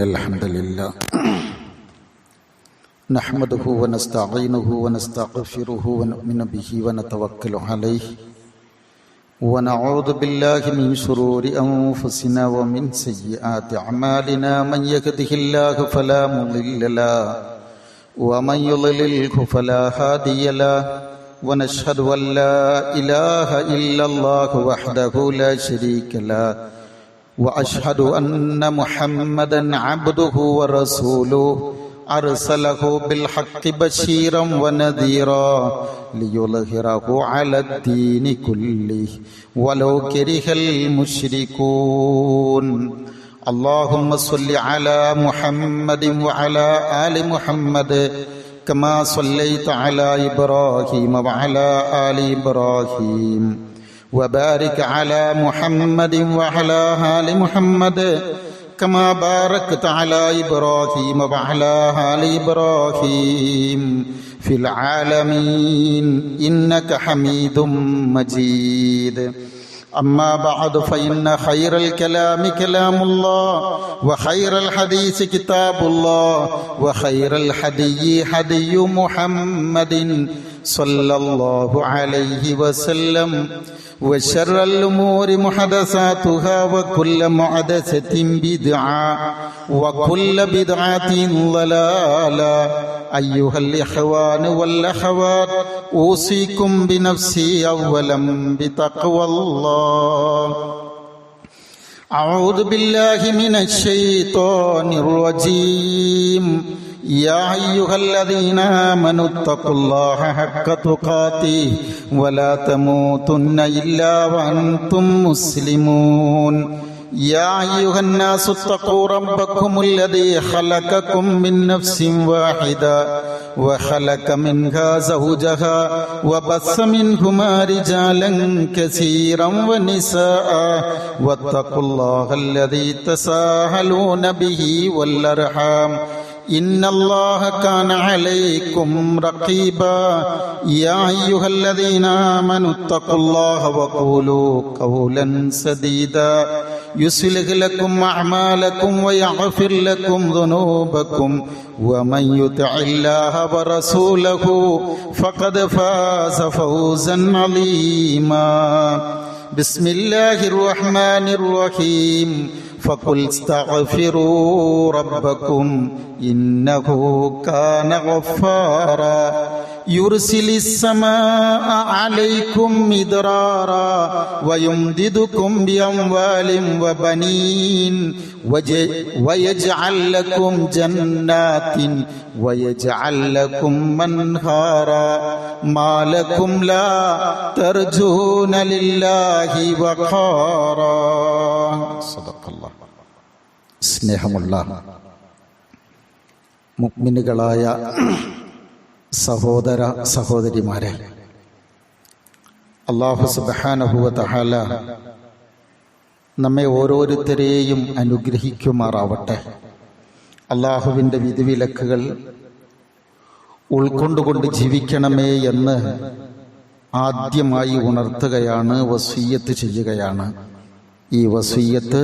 الحمد لله نحمده ونستعينه ونستغفره ونؤمن به ونتوكل عليه ونعوذ بالله من شرور أنفسنا ومن سيئات أعمالنا من يهده الله فلا مضل له ومن يضلله فلا هادي له ونشهد أن لا إله إلا الله وحده لا شريك له وأشهد أن محمدًا عبده ورسوله أرسله بالحق بشيرًا ونذيرًا ليظهره على الدين كله ولو كره المشركون اللهم صل على محمد وعلى آل محمد كما صليت على إبراهيم وعلى آل إبراهيم وبارك على محمد وعلى آل محمد كما باركت على إبراهيم وعلى آل إبراهيم في العالمين إنك حميد مجيد أما بعد فإن خير الكلام كلام الله وخير الحديث كتاب الله وخير الهدي هدي محمد صلى الله عليه وسلم وشر الأمور محدثاتها وكل محدثة بدعة وكل بدعة ضلالة أيها الإخوان والأخوات أوصيكم بنفسي أولا بتقوى الله أعوذ بالله من الشيطان الرجيم يا أيها الذين آمنوا اتقوا الله حق تقاته ولا تموتن إلا وأنتم مسلمون يا أيها الناس اتقوا ربكم الذي خلقكم من نفس واحدة وخلق منها زوجها وبث منهما رجالا كثيرا ونساء واتقوا الله الذي تساءلون به والأرحام إن الله كان عليكم رقيبا يا أيها الذين آمنوا اتقوا الله وقولوا قولا سديدا يصلح لكم أعمالكم ويغفر لكم ذنوبكم ومن يطع الله ورسوله فقد فاز فوزا عظيما بسم الله الرحمن الرحيم فقل استغفروا ربكم إنه كان غفارا يرسل السماء عليكم مدرارا ويمددكم بأموال وبنين ويجعل لكم جنات ويجعل لكم أنهارا ما لكم لا ترجون لله وقارا صدق الله സ്നേഹമുള്ള മുഅ്മിനുകളായ സഹോദര സഹോദരിമാരെ, അല്ലാഹു സുബ്ഹാനഹു വ തആല നമ്മെ ഓരോരുത്തരെയും അനുഗ്രഹിക്കുമാറാവട്ടെ. അല്ലാഹുവിൻ്റെ വിധിവിലക്കുകൾ ഉൾക്കൊണ്ടുകൊണ്ട് ജീവിക്കണമേ എന്ന് ആദ്യമായി ഉണർത്തുകയാണ്, വസിയ്യത്ത് ചെയ്യുകയാണ്. ഈ വസിയ്യത്ത്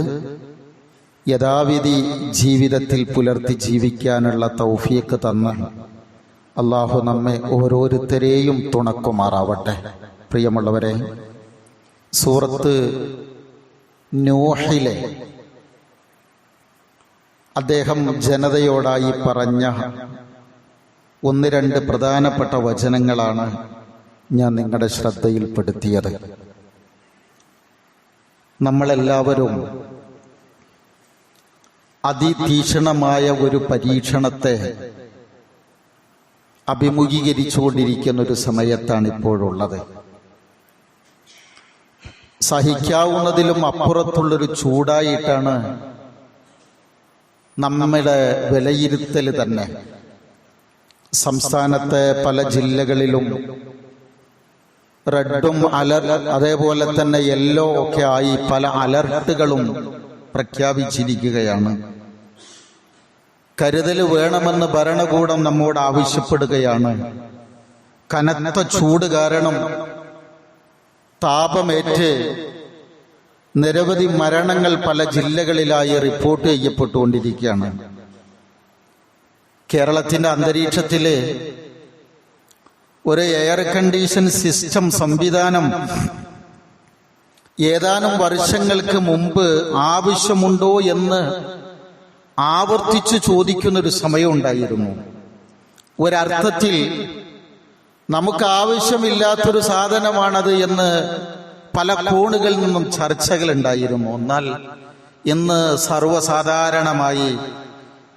യഥാവിധി ജീവിതത്തിൽ പുലർത്തി ജീവിക്കാനുള്ള തൗഫീഖ് തന്ന് അള്ളാഹു നമ്മെ ഓരോരുത്തരെയും തുണക്കുമാറാവട്ടെ. പ്രിയമുള്ളവരെ, സൂറത്ത് നൂഹിലെ അദ്ദേഹം ജനതയോടായി പറഞ്ഞ ഒന്ന് രണ്ട് പ്രധാനപ്പെട്ട വചനങ്ങളാണ് ഞാൻ നിങ്ങളുടെ ശ്രദ്ധയിൽപ്പെടുത്തിയത്. നമ്മളെല്ലാവരും അതിതീക്ഷണമായ ഒരു പരീക്ഷണത്തെ അഭിമുഖീകരിച്ചുകൊണ്ടിരിക്കുന്ന ഒരു സമയത്താണ് ഇപ്പോഴുള്ളത്. സഹിക്കാവുന്നതിലും അപ്പുറത്തുള്ളൊരു ചൂടായിട്ടാണ് നമ്മുടെ വിലയിരുത്തൽ തന്നെ. സംസ്ഥാനത്തെ പല ജില്ലകളിലും റെഡും അതേപോലെ തന്നെ യെല്ലോ ഒക്കെ ആയി പല അലർട്ടുകളും പ്രഖ്യാപിച്ചിരിക്കുകയാണ്. കരുതൽ വേണമെന്ന് ഭരണകൂടം നമ്മോട് ആവശ്യപ്പെടുകയാണ്. കനത്ത ചൂട് കാരണം താപമേറ്റ് നിരവധി മരണങ്ങൾ പല ജില്ലകളിലായി റിപ്പോർട്ട് ചെയ്യപ്പെട്ടുകൊണ്ടിരിക്കുകയാണ്. കേരളത്തിന്റെ അന്തരീക്ഷത്തില് ഒരു എയർ കണ്ടീഷൻ സിസ്റ്റം സംവിധാനം ഏതാനും വർഷങ്ങൾക്ക് മുമ്പ് ആവശ്യമുണ്ടോ എന്ന് ആവർത്തിച്ച് ചോദിക്കുന്നൊരു സമയമുണ്ടായിരുന്നു. ഒരർത്ഥത്തിൽ നമുക്ക് ആവശ്യമില്ലാത്തൊരു സാധനമാണത് എന്ന് പല കോണുകളിൽ നിന്നും ചർച്ചകൾ ഉണ്ടായിരുന്നു. എന്നാൽ ഇന്ന് സർവ്വസാധാരണമായി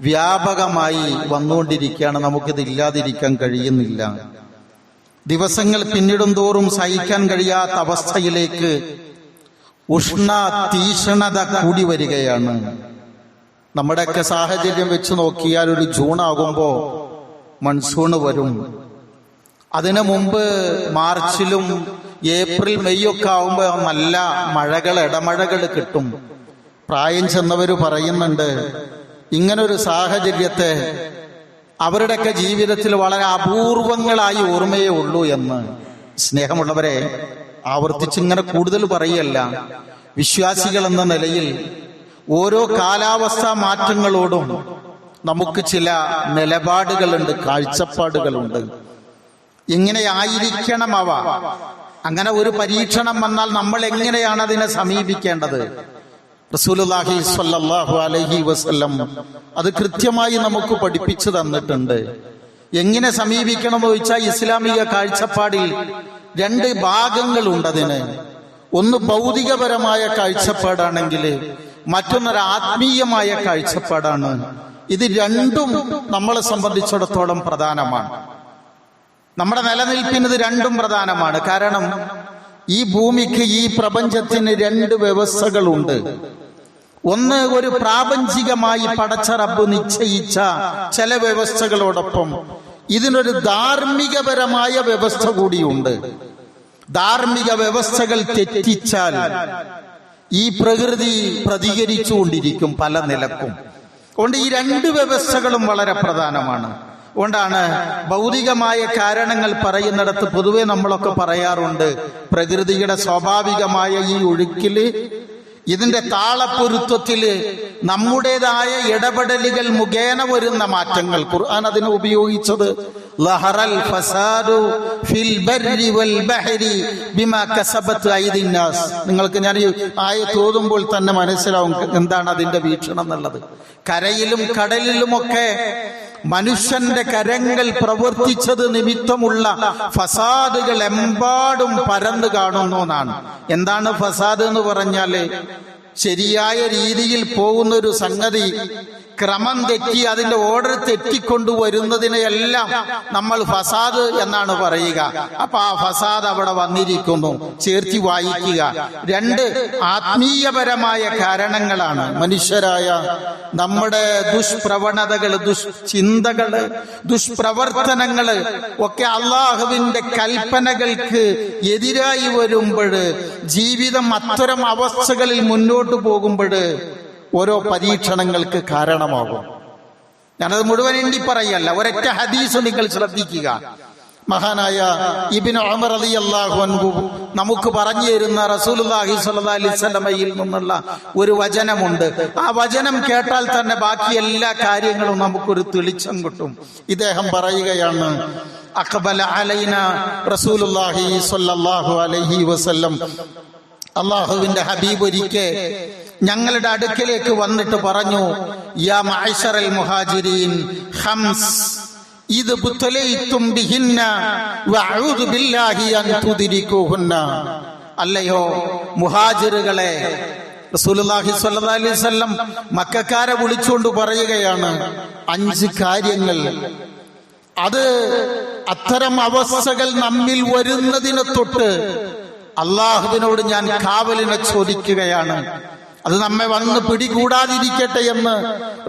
വ്യാപകമായി വന്നുകൊണ്ടിരിക്കുകയാണ്. നമുക്കിത് ഇല്ലാതിരിക്കാൻ കഴിയുന്നില്ല. ദിവസങ്ങൾ പിന്നിടും തോറും സഹിക്കാൻ കഴിയാത്ത അവസ്ഥയിലേക്ക് ഉഷ്ണ തീഷ്ണത കൂടി വരികയാണ്. നമ്മുടെയൊക്കെ സാഹചര്യം വെച്ച് നോക്കിയാൽ ഒരു ജൂൺ ആകുമ്പോൾ മൺസൂണ് വരും. അതിനു മുമ്പ് മാർച്ചിലും ഏപ്രിൽ മെയ് ഒക്കെ ആകുമ്പോൾ നല്ല മഴകൾ, ഇടമഴകൾ കിട്ടും. പ്രായം ചെന്നവർ പറയുന്നുണ്ട് ഇങ്ങനൊരു സാഹചര്യത്തെ അവരുടെയൊക്കെ ജീവിതത്തിൽ വളരെ അപൂർവങ്ങളായി ഓർമ്മയേ ഉള്ളൂ എന്ന്. സ്നേഹമുള്ളവരെ, ആവർത്തിച്ചിങ്ങനെ കൂടുതൽ പറയല്ല. വിശ്വാസികൾ എന്ന നിലയിൽ ഓരോ കാലാവസ്ഥാ മാറ്റങ്ങളോടും നമുക്ക് ചില നിലപാടുകളുണ്ട്, കാഴ്ചപ്പാടുകളുണ്ട്. എങ്ങനെ ആയിരിക്കണം അവ? അങ്ങനെ ഒരു പരീക്ഷണം വന്നാൽ നമ്മൾ എങ്ങനെയാണ് അതിനെ സമീപിക്കേണ്ടത്? റസൂലുള്ളാഹി സ്വല്ലല്ലാഹു അലൈഹി വസല്ലം അത് കൃത്യമായി നമുക്ക് പഠിപ്പിച്ചു തന്നിട്ടുണ്ട്. എങ്ങനെ സമീപിക്കണമെന്ന് ചോദിച്ചാൽ ഇസ്ലാമിക കാഴ്ചപ്പാടിൽ രണ്ട് ഭാഗങ്ങളുണ്ട് അതിന്. ഒന്ന് ഭൗതികപരമായ കാഴ്ചപ്പാടാണെങ്കിൽ മറ്റൊന്നൊരു ആത്മീയമായ കാഴ്ചപ്പാടാണ്. ഇത് രണ്ടും നമ്മളെ സംബന്ധിച്ചിടത്തോളം പ്രധാനമാണ്. നമ്മുടെ നിലനിൽപ്പിന് ഇത് രണ്ടും പ്രധാനമാണ്. കാരണം ഈ ഭൂമിക്ക്, ഈ പ്രപഞ്ചത്തിന് രണ്ട് വ്യവസ്ഥകളുണ്ട്. ഒന്ന്, ഒരു പ്രാപഞ്ചികമായി പടച്ച റബ്ബ് നിശ്ചയിച്ച ചില വ്യവസ്ഥകളോടൊപ്പം ഇതിനൊരു ധാർമ്മികപരമായ വ്യവസ്ഥ കൂടിയുണ്ട്. ധാർമ്മിക വ്യവസ്ഥകൾ തെറ്റിച്ചാൽ ഈ പ്രകൃതി പ്രതികരിച്ചുകൊണ്ടിരിക്കും പല നിലക്കും. അതുകൊണ്ട് ഈ രണ്ട് വ്യവസ്ഥകളും വളരെ പ്രധാനമാണ്. അതുകൊണ്ടാണ് ഭൗതികമായ കാരണങ്ങൾ പറയുന്നിടത്ത് പൊതുവെ നമ്മളൊക്കെ പറയാറുണ്ട്, പ്രകൃതിയുടെ സ്വാഭാവികമായ ഈ ഒഴുക്കില്, ഇതിന്റെ താളപ്പൊരുത്തത്തില് നമ്മുടേതായ ഇടപെടലുകൾ മുഖേന വരുന്ന മാറ്റങ്ങൾ. ഖുർആൻ അതിനെ ഉപയോഗിച്ചത് ലഹറൽ ഫസാദു ഫിൽ ബർരി വൽ ബഹരി ബിമാ കസബത് ഐദിൻ നാസ്. നിങ്ങൾക്ക് ഞാൻ ഈ ആയത്ത് ഓതുമ്പോൾ തന്നെ മനസ്സിലാവും എന്താണ് അതിന്റെ വീക്ഷണം എന്നുള്ളത്. കരയിലും കടലിലുമൊക്കെ മനുഷ്യന്റെ കരങ്ങൾ പ്രവർത്തിച്ചത് നിമിത്തമുള്ള ഫസാദുകൾ എമ്പാടും പരന്നു കാണുന്നു എന്നാണ്. എന്താണ് ഫസാദ് എന്ന് പറഞ്ഞാല്? ശരിയായ രീതിയിൽ പോകുന്ന ഒരു സംഗതി ക്രമം തെറ്റി അതിന്റെ ഓർഡർ തെറ്റിക്കൊണ്ടുവരുന്നതിനെയെല്ലാം നമ്മൾ ഫസാദ് എന്നാണ് പറയുക. അപ്പൊ ആ ഫസാദ് അവിടെ വന്നിരിക്കുന്നു, ചേർത്തി വായിക്കുക. രണ്ട്, ആത്മീയപരമായ കാരണങ്ങളാണ്. മനുഷ്യരായ നമ്മുടെ ദുഷ്പ്രവണതകള്, ദുഷ്ചിന്തകള്, ദുഷ്പ്രവർത്തനങ്ങള് ഒക്കെ അള്ളാഹുവിന്റെ കൽപ്പനകൾക്ക് എതിരായി വരുമ്പോൾ, ജീവിതം അത്തരം അവസ്ഥകളിൽ മുന്നോട്ട് പോകുമ്പോൾ ഓരോ പരീക്ഷണങ്ങൾക്ക് കാരണമാകും. ഞാനത് മുഴുവൻ എണ്ണി പറയല്ല, ഒരൊറ്റ ഹദീസ് നിങ്ങൾ ശ്രദ്ധിക്കുക. മഹാനായ ഇബ്നു ഉമർ റളിയല്ലാഹു അൻഹു നമുക്ക് പറഞ്ഞു തരുന്ന റസൂലുള്ളാഹി സ്വല്ലല്ലാഹി അലൈഹി വസല്ലമയിൽ നിന്നുള്ള ഒരു വചനമുണ്ട്. ആ വചനം കേട്ടാൽ തന്നെ ബാക്കി എല്ലാ കാര്യങ്ങളും നമുക്കൊരു തെളിച്ചം കിട്ടും. ഇദ്ദേഹം പറയുകയാണ്, അഖബല അലൈന റസൂലുള്ളാഹി സ്വല്ലല്ലാഹു അലൈഹി വസല്ലം, അള്ളാഹുവിന്റെ ഹബീബ് ഒരിക്കൽ ഞങ്ങളുടെ അടുക്കലേക്ക് വന്നിട്ട് പറഞ്ഞു, യാ മഅ്ശറൽ മുഹാജിരീൻ ഖംസ് ഇദ് ബുതലൈതും ബിഹിന്ന വഅഊദു ബില്ലാഹി അൻ തുദ്രികുഹുന്ന. അല്ലയോ മുഹാജിറുകളെ, റസൂലുള്ളാഹി സ്വല്ലല്ലാഹി അലൈഹി വസല്ലം മക്കക്കാരെ വിളിച്ചുകൊണ്ട് പറയുകയാണ്, 5 കാര്യങ്ങൾ, അത് അത്തരം അവസ്ഥകൾ നമ്മിൽ വരുന്നതിനെ തൊട്ട് അള്ളാഹുവിനോട് ഞാൻ കാവലിനെ ചോദിക്കുകയാണ്, അത് നമ്മെ വന്ന് പിടികൂടാതിരിക്കട്ടെ എന്ന്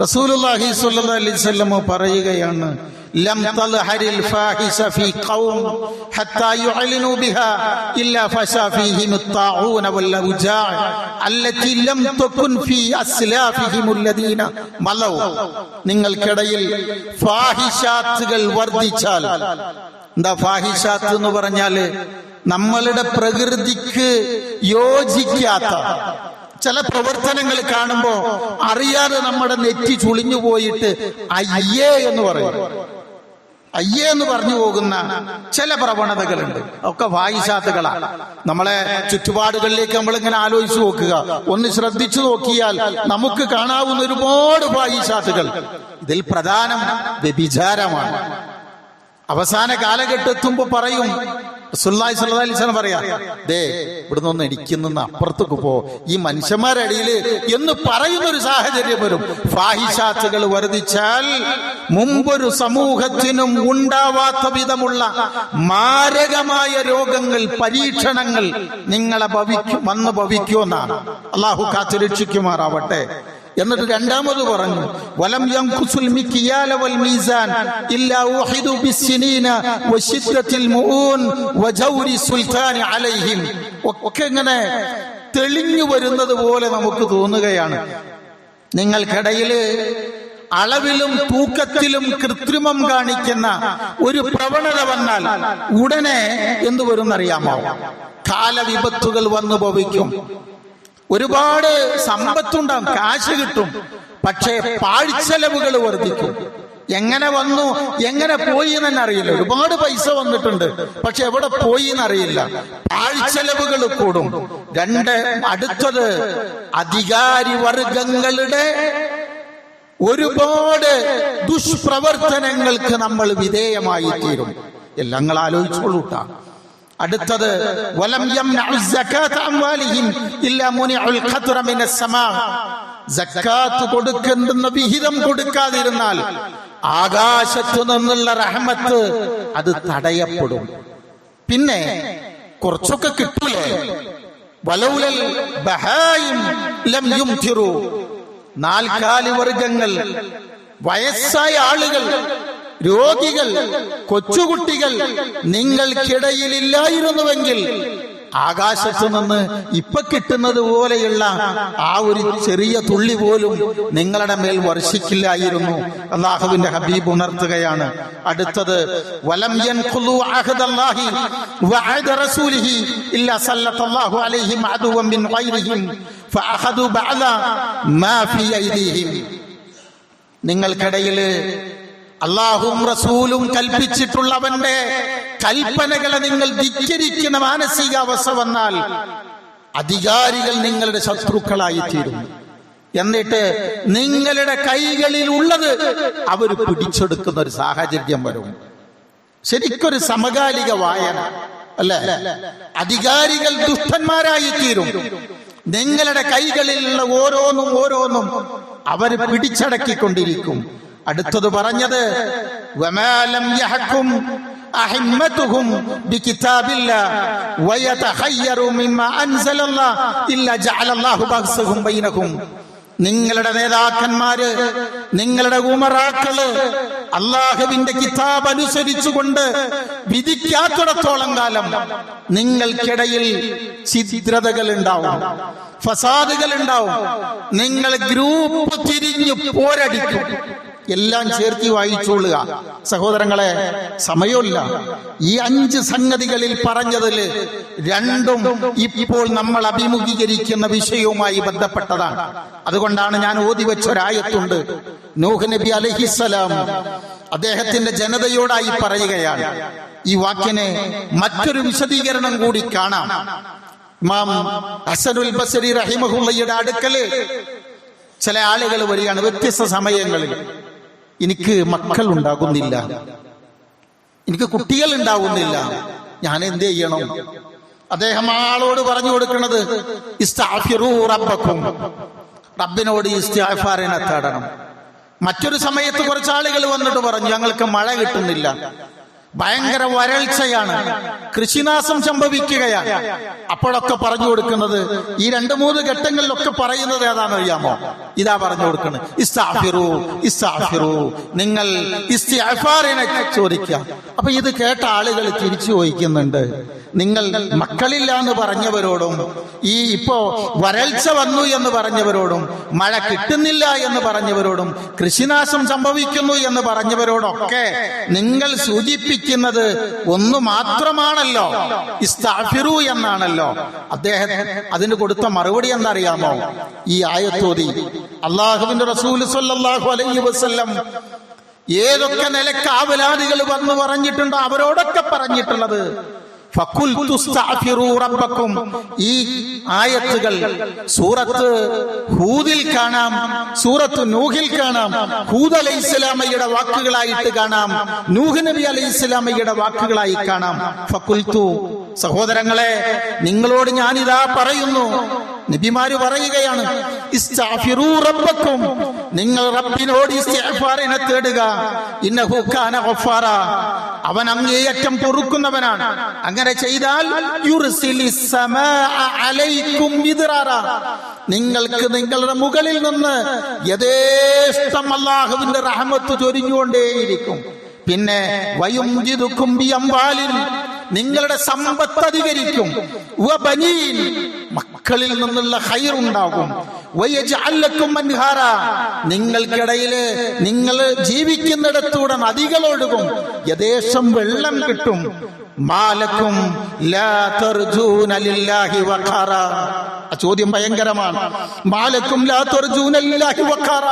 റസൂലുള്ളാഹി സ്വല്ലല്ലാഹി അലൈഹി വസല്ലം പറയുകയാണ്. ലം തൽഹരിൽ ഫാഹിശ ഫീ ഖൗം ഹത്താ യുഅലിനു ബിഹാ ഇല്ലാ ഫശാ ഫീഹിം അത്താഊന വൽ ഔജാ അല്ലതി ലം തകുൻ ഫീ അസ്ലാഫിഹിം അല്ലദീന മലൗ. നിങ്ങൾക്കിടയിൽ ഫാഹിശാത്തുകൾ വർദ്ധിച്ചാൽ, എന്താ ഫാഹിശാത്ത് എന്ന് പറഞ്ഞാല്? നമ്മളുടെ പ്രകൃതിക്ക് യോജിക്കാത്ത, ചില പ്രവർത്തനങ്ങൾ കാണുമ്പോ അറിയാതെ നമ്മുടെ നെറ്റി ചുളിഞ്ഞു പോയിട്ട് അയ്യേ എന്ന് പറയും. അയ്യേ എന്ന് പറഞ്ഞു പോകുന്ന ചില പ്രവണതകളുണ്ട്. ഒക്കെ ഫാഹിഷാത്തുകളാണ്. നമ്മളെ ചുറ്റുപാടുകളിലേക്ക് നമ്മൾ ഇങ്ങനെ ആലോചിച്ചു നോക്കുക, ഒന്ന് ശ്രദ്ധിച്ചു നോക്കിയാൽ നമുക്ക് കാണാവുന്ന ഒരുപാട് ഫാഹിഷാത്തുകൾ. ഇതിൽ പ്രധാനം വ്യഭിചാരമാണ്. അവസാന കാലഘട്ടത്തുമ്പോ പറയും, റസൂലുള്ളാഹി സ്വല്ലല്ലാഹു അലൈഹി വസല്ലം പറയാ, ദേ ഇവിടുന്ന് ഒന്ന് ഇടിക്കുന്ന അപ്പുറത്തേക്ക് പോ, ഈ മനുഷ്യന്മാരുടെ ഇടയിൽ എന്ന് പറയുന്ന ഒരു സാഹചര്യം വരും. ഫാഹിഷാത്തുകൾ വർദ്ധിച്ചാൽ മുമ്പൊരു സമൂഹത്തിനും ഉണ്ടാവാത്ത വിധമുള്ള മാരകമായ രോഗങ്ങൾ, പരീക്ഷണങ്ങൾ നിങ്ങളെ വന്ന് ഭവിക്കുമെന്നാണ്. അള്ളാഹു കാത്തുരക്ഷിക്കുമാറാവട്ടെ. എന്നിട്ട് രണ്ടാമത് പറഞ്ഞു, വലം യൻഖുസുൽ മിക്യാല വൽ മീസാൻ ഇല്ലാ ഉഹിദു ബിസ്സിനീന വശിദ്ദത്തിൽ മുഊൻ വജൗരി സുൽത്താനി അലൈഹിം. ഒക്കെ ഇങ്ങനെ തെളിഞ്ഞു വരുന്നത് പോലെ നമുക്ക് തോന്നുകയാണ്. നിങ്ങൾക്കിടയില് അളവിലും തൂക്കത്തിലും കൃത്രിമം കാണിക്കുന്ന ഒരു പ്രവണത വന്നാൽ ഉടനെ എന്തു വരുന്നറിയാമോ? കാലവിപത്തുകൾ വന്നു ഭവിക്കും. ഒരുപാട് സമ്പത്തുണ്ടാകും, കാശ് കിട്ടും, പക്ഷേ പാഴ്ചെലവുകൾ വർദ്ധിക്കും. എങ്ങനെ വന്നു എങ്ങനെ പോയി എന്ന് അറിയില്ല. ഒരുപാട് പൈസ വന്നിട്ടുണ്ട്, പക്ഷെ എവിടെ പോയി എന്നറിയില്ല. പാഴ്ചെലവുകൾ കൂടും. അടുത്തത് അധികാരി വർഗങ്ങളുടെ ഒരുപാട് ദുഷ്പ്രവർത്തനങ്ങൾക്ക് നമ്മൾ വിധേയമായി തീരും. എല്ലാം നിങ്ങൾ ആലോചിച്ചോളൂട്ടാ. അടുത്തത് വലം യംനഉ സകാത അംവാലിഹിം ഇല്ലാ മുനിഉൽ ഖത്റ മിനസ് സമാ. സക്കാത്ത് കൊടുക്കുന്ന വിഹിതം കൊടുക്കാതിരുന്നാൽ ആകാശത്തു നിന്നുള്ള റഹ്മത്ത് അത് തടയപ്പെടും. പിന്നെ കുറച്ചൊക്കെ കിട്ടൂലേ? വലൗലൽ ബഹായിം ലം യുംതിറു. നാൽക്കാലി വർഗങ്ങൾ, വയസ്സായ ആളുകൾ, രോഗികൾ, കൊച്ചുകുട്ടികൾ നിങ്ങൾക്കിടയിലില്ലായിരുന്നുവെങ്കിൽ ആകാശത്തു നിന്ന് ഇപ്പൊ കിട്ടുന്നത് പോലെയുള്ള ആ ഒരു ചെറിയ തുള്ളി പോലും നിങ്ങളുടെ മേൽ വർഷിക്കില്ലായിരുന്നു. അല്ലാഹുവിന്റെ ഹബീബ് ഉണർത്തുകയാണ്. അടുത്തത് വലം യൻഖുലു അഹദല്ലാഹി വഅദ റസൂലിഹി ഇല്ലാ സല്ലല്ലാഹു അലൈഹിം അദുവൻ മിൻ ഗൈരിഹിം ഫഅഖദു ബഅദ മാ ഫീ ഐദിഹിം. നിങ്ങൾക്കിടയിൽ അല്ലാഹുവും റസൂലും കൽപ്പിച്ചിട്ടുള്ളവന്റെ കൽപ്പനകളെ നിങ്ങൾ ധിക്കരിക്കുന്ന മാനസികാവസ്ഥ വന്നാൽ അധികാരികൾ നിങ്ങളുടെ ശത്രുക്കളായി തീരും. എന്നിട്ട് നിങ്ങളുടെ കൈകളിൽ ഉള്ളത് അവർ പിടിച്ചെടുക്കുന്ന ഒരു സാഹചര്യം വരും. ശരിക്കൊരു സമകാലിക വായന അല്ലേ? അധികാരികൾ ദുഷ്ടന്മാരായി തീരും. നിങ്ങളുടെ കൈകളിലുള്ള ഓരോന്നും അവർ പിടിച്ചടക്കിക്കൊണ്ടിരിക്കും. അടുത്തത് പറഞ്ഞത് വമാലം യഹ്കും അഹിമ്മതുഹും ബികിതാബില്ലാഹ് വയതഖയ്യറു മിമ്മാ അൻസലല്ലാഹ് ഇല്ലാ ജഅലല്ലാഹു ബഅസഹും ബൈനഹും. നിങ്ങളുടെ നേതാക്കന്മാര്, നിങ്ങളുടെ ഉമറാക്കള് അല്ലാഹുവിന്റെ കിതാബ് അനുസരിച്ചുകൊണ്ട് വിധിക്കാത്തിടത്തോളം കാലം നിങ്ങൾക്കിടയിൽ ഛിദ്രതകൾ ഉണ്ടാവും, ഫസാദുകൾ ഉണ്ടാവും. നിങ്ങൾ ഗ്രൂപ്പ് തിരിഞ്ഞു പോരടിക്കും. എല്ലാം ചേർത്തി വായിച്ചോളുക സഹോദരങ്ങളെ. സമയമില്ല. ഈ 5 സംഗതികളിൽ പറഞ്ഞതിൽ 2ഉം ഇപ്പോൾ നമ്മൾ അഭിമുഖീകരിക്കുന്ന വിഷയവുമായി ബന്ധപ്പെട്ടതാണ്. അതുകൊണ്ടാണ് ഞാൻ ഓതി വെച്ചൊരായത്തുണ്ട്. നൂഹ് നബി അലൈഹിസ്സലാം അദ്ദേഹത്തിന്റെ ജനതയോടായി പറയുകയാണ്. ഈ വാക്കിന് മറ്റൊരു വിശദീകരണം കൂടി കാണാം. ഇമാം ഹസനുൽ ബസരി റഹിമഹുള്ളയുടെ അടുക്കല് ചില ആളുകൾ വരികയാണ് വ്യത്യസ്ത സമയങ്ങളിൽ. എനിക്ക് മക്കൾ ഉണ്ടാകുന്നില്ല, എനിക്ക് കുട്ടികൾ ഉണ്ടാകുന്നില്ല, ഞാൻ എന്ത് ചെയ്യണം? അദ്ദേഹം ആളോട് പറഞ്ഞു കൊടുക്കുന്നത് ഇസ്തഗ്ഫിറൂ റബ്ബക്കും, റബ്ബിനോട് ഇസ്തിഗ്ഫാറിനെ തേടണം. മറ്റൊരു സമയത്ത് കുറച്ച് ആളുകൾ വന്നിട്ട് പറഞ്ഞു ഞങ്ങൾക്ക് മഴ കിട്ടുന്നില്ല, ഭയങ്കര വരൾച്ചയാണ്, കൃഷിനാശം സംഭവിക്കുകയാണ്. അപ്പോഴൊക്കെ പറഞ്ഞു കൊടുക്കുന്നത് ഈ 2-3 ഘട്ടങ്ങളിലൊക്കെ പറയുന്നത് ഏതാണെന്നറിയാമോ? ഇതാ പറഞ്ഞു കൊടുക്കുന്നത് ഇസ്തഗ്ഫിറൂ, നിങ്ങൾ ഇസ്തിഗ്ഫാറിനെ ചോദിക്കുക. അപ്പൊ ഇത് കേട്ട ആളുകൾ തിരിച്ചു ചോദിക്കുന്നുണ്ട്, നിങ്ങൾ മക്കളില്ല എന്ന് പറഞ്ഞവരോടും ഈ ഇപ്പോ വരൾച്ച വന്നു എന്ന് പറഞ്ഞവരോടും മഴ കിട്ടുന്നില്ല എന്ന് പറഞ്ഞവരോടും കൃഷിനാശം സംഭവിക്കുന്നു എന്ന് പറഞ്ഞവരോടൊക്കെ നിങ്ങൾ സൂചിപ്പിക്കുന്ന പഠിപ്പിക്കുന്നത് ഒന്ന് മാത്രമാണല്ലോ, ഇസ്തഗ്ഫിറു എന്നാണല്ലോ. അദ്ദേഹം അതിന് കൊടുത്ത മറുപടി എന്താറിയാമോ? ഈ ആയത്തോതി അള്ളാഹുവിന്റെ റസൂൽ സ്വല്ലല്ലാഹു അലൈഹി വസല്ലം ഏതൊക്കെ നിലക്ക് ആവലാദികൾ വന്ന് പറഞ്ഞിട്ടുണ്ടോ അവരോടൊക്കെ പറഞ്ഞിട്ടുള്ളത് ഫഖുൽതു ഇസ്തഗ്ഫിറൂ റബ്ബക്കും. ഈ ആയത്തുകൾ സൂറത്ത് ഹൂദിൽ കാണാം, സൂറത്ത് നൂഹിൽ കാണാം, ഹൂദ് അലൈഹിസ്സലാമയുടെ വാക്കുകളായിട്ട് കാണാം, നൂഹ് നബി അലൈഹിസ്സലാമയുടെ വാക്കുകളായി കാണാം. ഫഖുൽതു, സഹോദരങ്ങളെ നിങ്ങളോട് ഞാനിതാ പറയുന്നു, നബിമാര് പറയുകയാണ്, ഇസ്തഗ്ഫിറൂ റബ്ബക്കും, നിങ്ങൾ റബ്ബിനോട് ഇസ്തിഗ്ഫാറിനെ തേടുക. ഇന്നഹു കാന ഗഫാറ, അവൻ അങ്ങേയറ്റം പൊറുക്കുന്നവനാണ്. അങ്ങനെ ചെയ്താൽ യുർസിലിസ് സമാഅ അലൈക്കും മിദ്റാറ, നിങ്ങൾക്ക് നിങ്ങളുടെ മുകളിൽ നിന്ന് യഥേഷ്ടം അല്ലാഹുവിന്റെ റഹ്മത്ത് ചൊരിഞ്ഞുകൊണ്ടേയിരിക്കും. പിന്നെ വയുംജിദുക്കും ബിഅംവാലിൻ, നിങ്ങളുടെ സമ്പത്ത് അധികരിക്കും. വബനീൻ, മക്കളിൽ നിന്നുള്ള ഖൈർ ഉണ്ടാകും. വയജ്അൽ ലക്കും അൻഹാറ, നിങ്ങൾക്കിടയില് നിങ്ങൾ ജീവിക്കുന്നിടത്തൂടെ നദികൾ ഒഴുകും, യഥേഷ്ടം വെള്ളം കിട്ടും. മാലക്കും ലാ തർജൂന ലില്ലാഹി വഖാറ, ആ ചോദ്യം ഭയങ്കരമാണ്. മാലക്കും ലാ തർജൂന ലില്ലാഹി വഖാറ,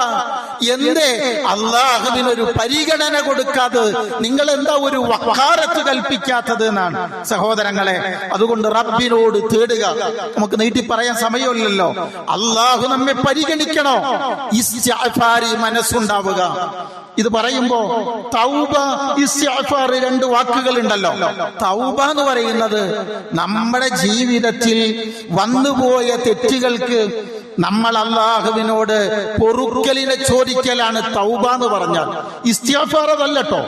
എന്തേ അല്ലാഹുവിനൊരു പരിഗണന കൊടുക്കാതെ നിങ്ങൾ എന്താ ഒരു വഖാറത്ത് കൽപ്പിക്കാത്തത് എന്നാണ് സഹോദരങ്ങളെ. അതുകൊണ്ട് റബ്ബിനോട് തേടുക. നമുക്ക് നീട്ടി പറയാൻ സമയമില്ലല്ലോ. അല്ലാഹു നമ്മെ പരിഗണിക്കണോ, ഇസ്തിഗ്ഫാരി മനസ്സുണ്ടാവുക. ഇത് പറയുമ്പോ തൗബ, ഇസ്തിഗ്ഫാർ രണ്ട് വാക്കുകൾ ഉണ്ടല്ലോ. തൗബ എന്ന് പറയുന്നത് നമ്മുടെ ജീവിതത്തിൽ വന്നുപോയ തെറ്റുകൾക്ക് നമ്മൾ അല്ലാഹുവിനോട് പൊറുക്കലിനെ ചോദിക്കലാണ് തൗബ എന്ന് പറഞ്ഞാൽ. ഇസ്തിഗ്ഫാർ അതല്ലട്ടോ.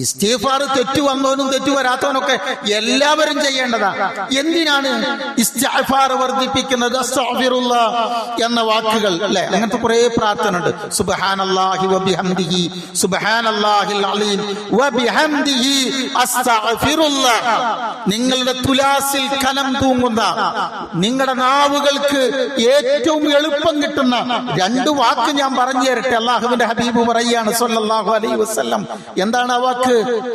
ഇസ്തിഗ്ഫാർ തെറ്റു വന്നവനും തെറ്റു വരാത്തവനൊക്കെ എല്ലാവരും ചെയ്യേണ്ടതാ. എന്തിനാണ് ഇസ്തിഗ്ഫാർ വർദ്ധിപ്പിക്കുന്നത്? അസ്തഗ്ഫിറുല്ലാഹ് എന്ന വാക്കുകൾ അല്ലെ, അങ്ങനത്തെ കുറെ പ്രാർത്ഥന ഉണ്ട്. സുബ്ഹാനല്ലാഹി വബിഹംദിഹി, സുബ്ഹാനല്ലാഹിൽ അലീം വബിഹംദിഹി അസ്തഗ്ഫിറുല്ലാഹ്. നിങ്ങളുടെ തുലാസിൽ കനം തൂങ്ങുന്ന, നിങ്ങളുടെ നാവുകൾക്ക് ഏറ്റവും എളുപ്പം കിട്ടുന്ന രണ്ട് വാക്ക് ഞാൻ പറഞ്ഞു തരട്ടെ. അല്ലാഹുവിന്റെ ഹബീബ് പറയുകയാണ് സ്വല്ലല്ലാഹു അലൈഹി വസല്ലം. എന്താണ് ആ വാക്ക്?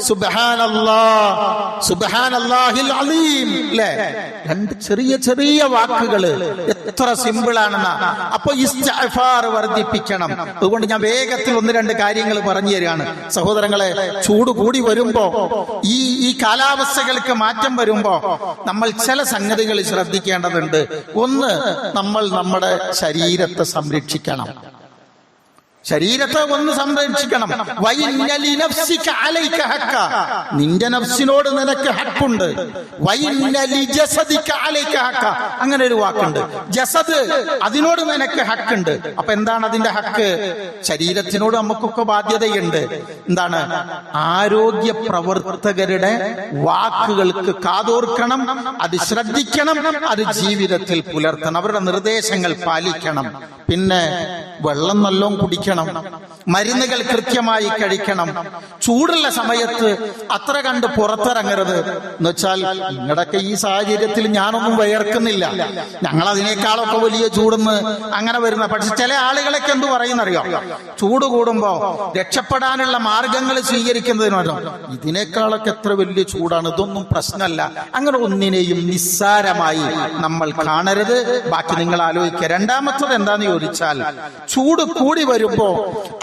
സുബ്ഹാനല്ലാഹ്, സുബ്ഹാനല്ലാഹിൽ അലീം. അല്ലേ, രണ്ട് ചെറിയ ചെറിയ വാക്കുകള്, എത്ര സിമ്പിൾ ആണെന്നാ. അപ്പൊ ഇസ്തിഗ്ഫാർ വർദ്ധിപ്പിക്കണം. അതുകൊണ്ട് ഞാൻ വേഗത്തിൽ ഒന്ന് രണ്ട് കാര്യങ്ങൾ പറഞ്ഞു തരികയാണ് സഹോദരങ്ങളെ. ചൂട് കൂടി വരുമ്പോ, ഈ കാലാവസ്ഥകൾക്ക് മാറ്റം വരുമ്പോ നമ്മൾ ചില സംഗതികൾ ശ്രദ്ധിക്കേണ്ടതുണ്ട്. ഒന്ന്, നമ്മൾ നമ്മുടെ ശരീരത്തെ സംരക്ഷിക്കണം. ശരീരത്തെ ഒന്ന് സംരക്ഷിക്കണം. നിന്റെ നഫ്സിനോട് നിനക്ക് ഹക്കുണ്ട്. അങ്ങനെ ഒരു വാക്കുണ്ട്, ജസദ്, അതിനോട് നിനക്ക് ഹക്കുണ്ട്. അപ്പൊ എന്താണ് അതിന്റെ ഹക്ക്? ശരീരത്തിനോട് നമുക്കൊക്കെ ബാധ്യതയുണ്ട്. എന്താണ്? ആരോഗ്യ പ്രവർത്തകരുടെ വാക്കുകൾക്ക് കാതോർക്കണം, അത് ശ്രദ്ധിക്കണം, അത് ജീവിതത്തിൽ പുലർത്തണം, അവരുടെ നിർദ്ദേശങ്ങൾ പാലിക്കണം. പിന്നെ വെള്ളം നല്ലോണം കുടിക്കണം, മരുന്നുകൾ കൃത്യമായി കഴിക്കണം. ചൂടുള്ള സമയത്ത് അത്ര കണ്ട് പുറത്തിറങ്ങരുത്. എന്ന് വെച്ചാൽ നിങ്ങളുടെയൊക്കെ ഈ സാഹചര്യത്തിൽ ഞാനൊന്നും വയർക്കുന്നില്ല, ഞങ്ങൾ അതിനേക്കാളൊക്കെ വലിയ ചൂടെന്ന് അങ്ങനെ വരുന്ന. പക്ഷെ ചില ആളുകളൊക്കെ എന്ത് പറയുന്നറിയോ, ചൂട് കൂടുമ്പോ രക്ഷപ്പെടാനുള്ള മാർഗങ്ങൾ സ്വീകരിക്കുന്നതിനോ ഇതിനേക്കാളൊക്കെ എത്ര വലിയ ചൂടാണ്, ഇതൊന്നും പ്രശ്നമല്ല. അങ്ങനെ ഒന്നിനെയും നിസ്സാരമായി നമ്മൾ കാണരുത്. ബാക്കി നിങ്ങൾ ആലോചിക്കുക. രണ്ടാമത്തത് എന്താന്ന് ചോദിച്ചാൽ, ചൂട് കൂടി വരുമ്പോ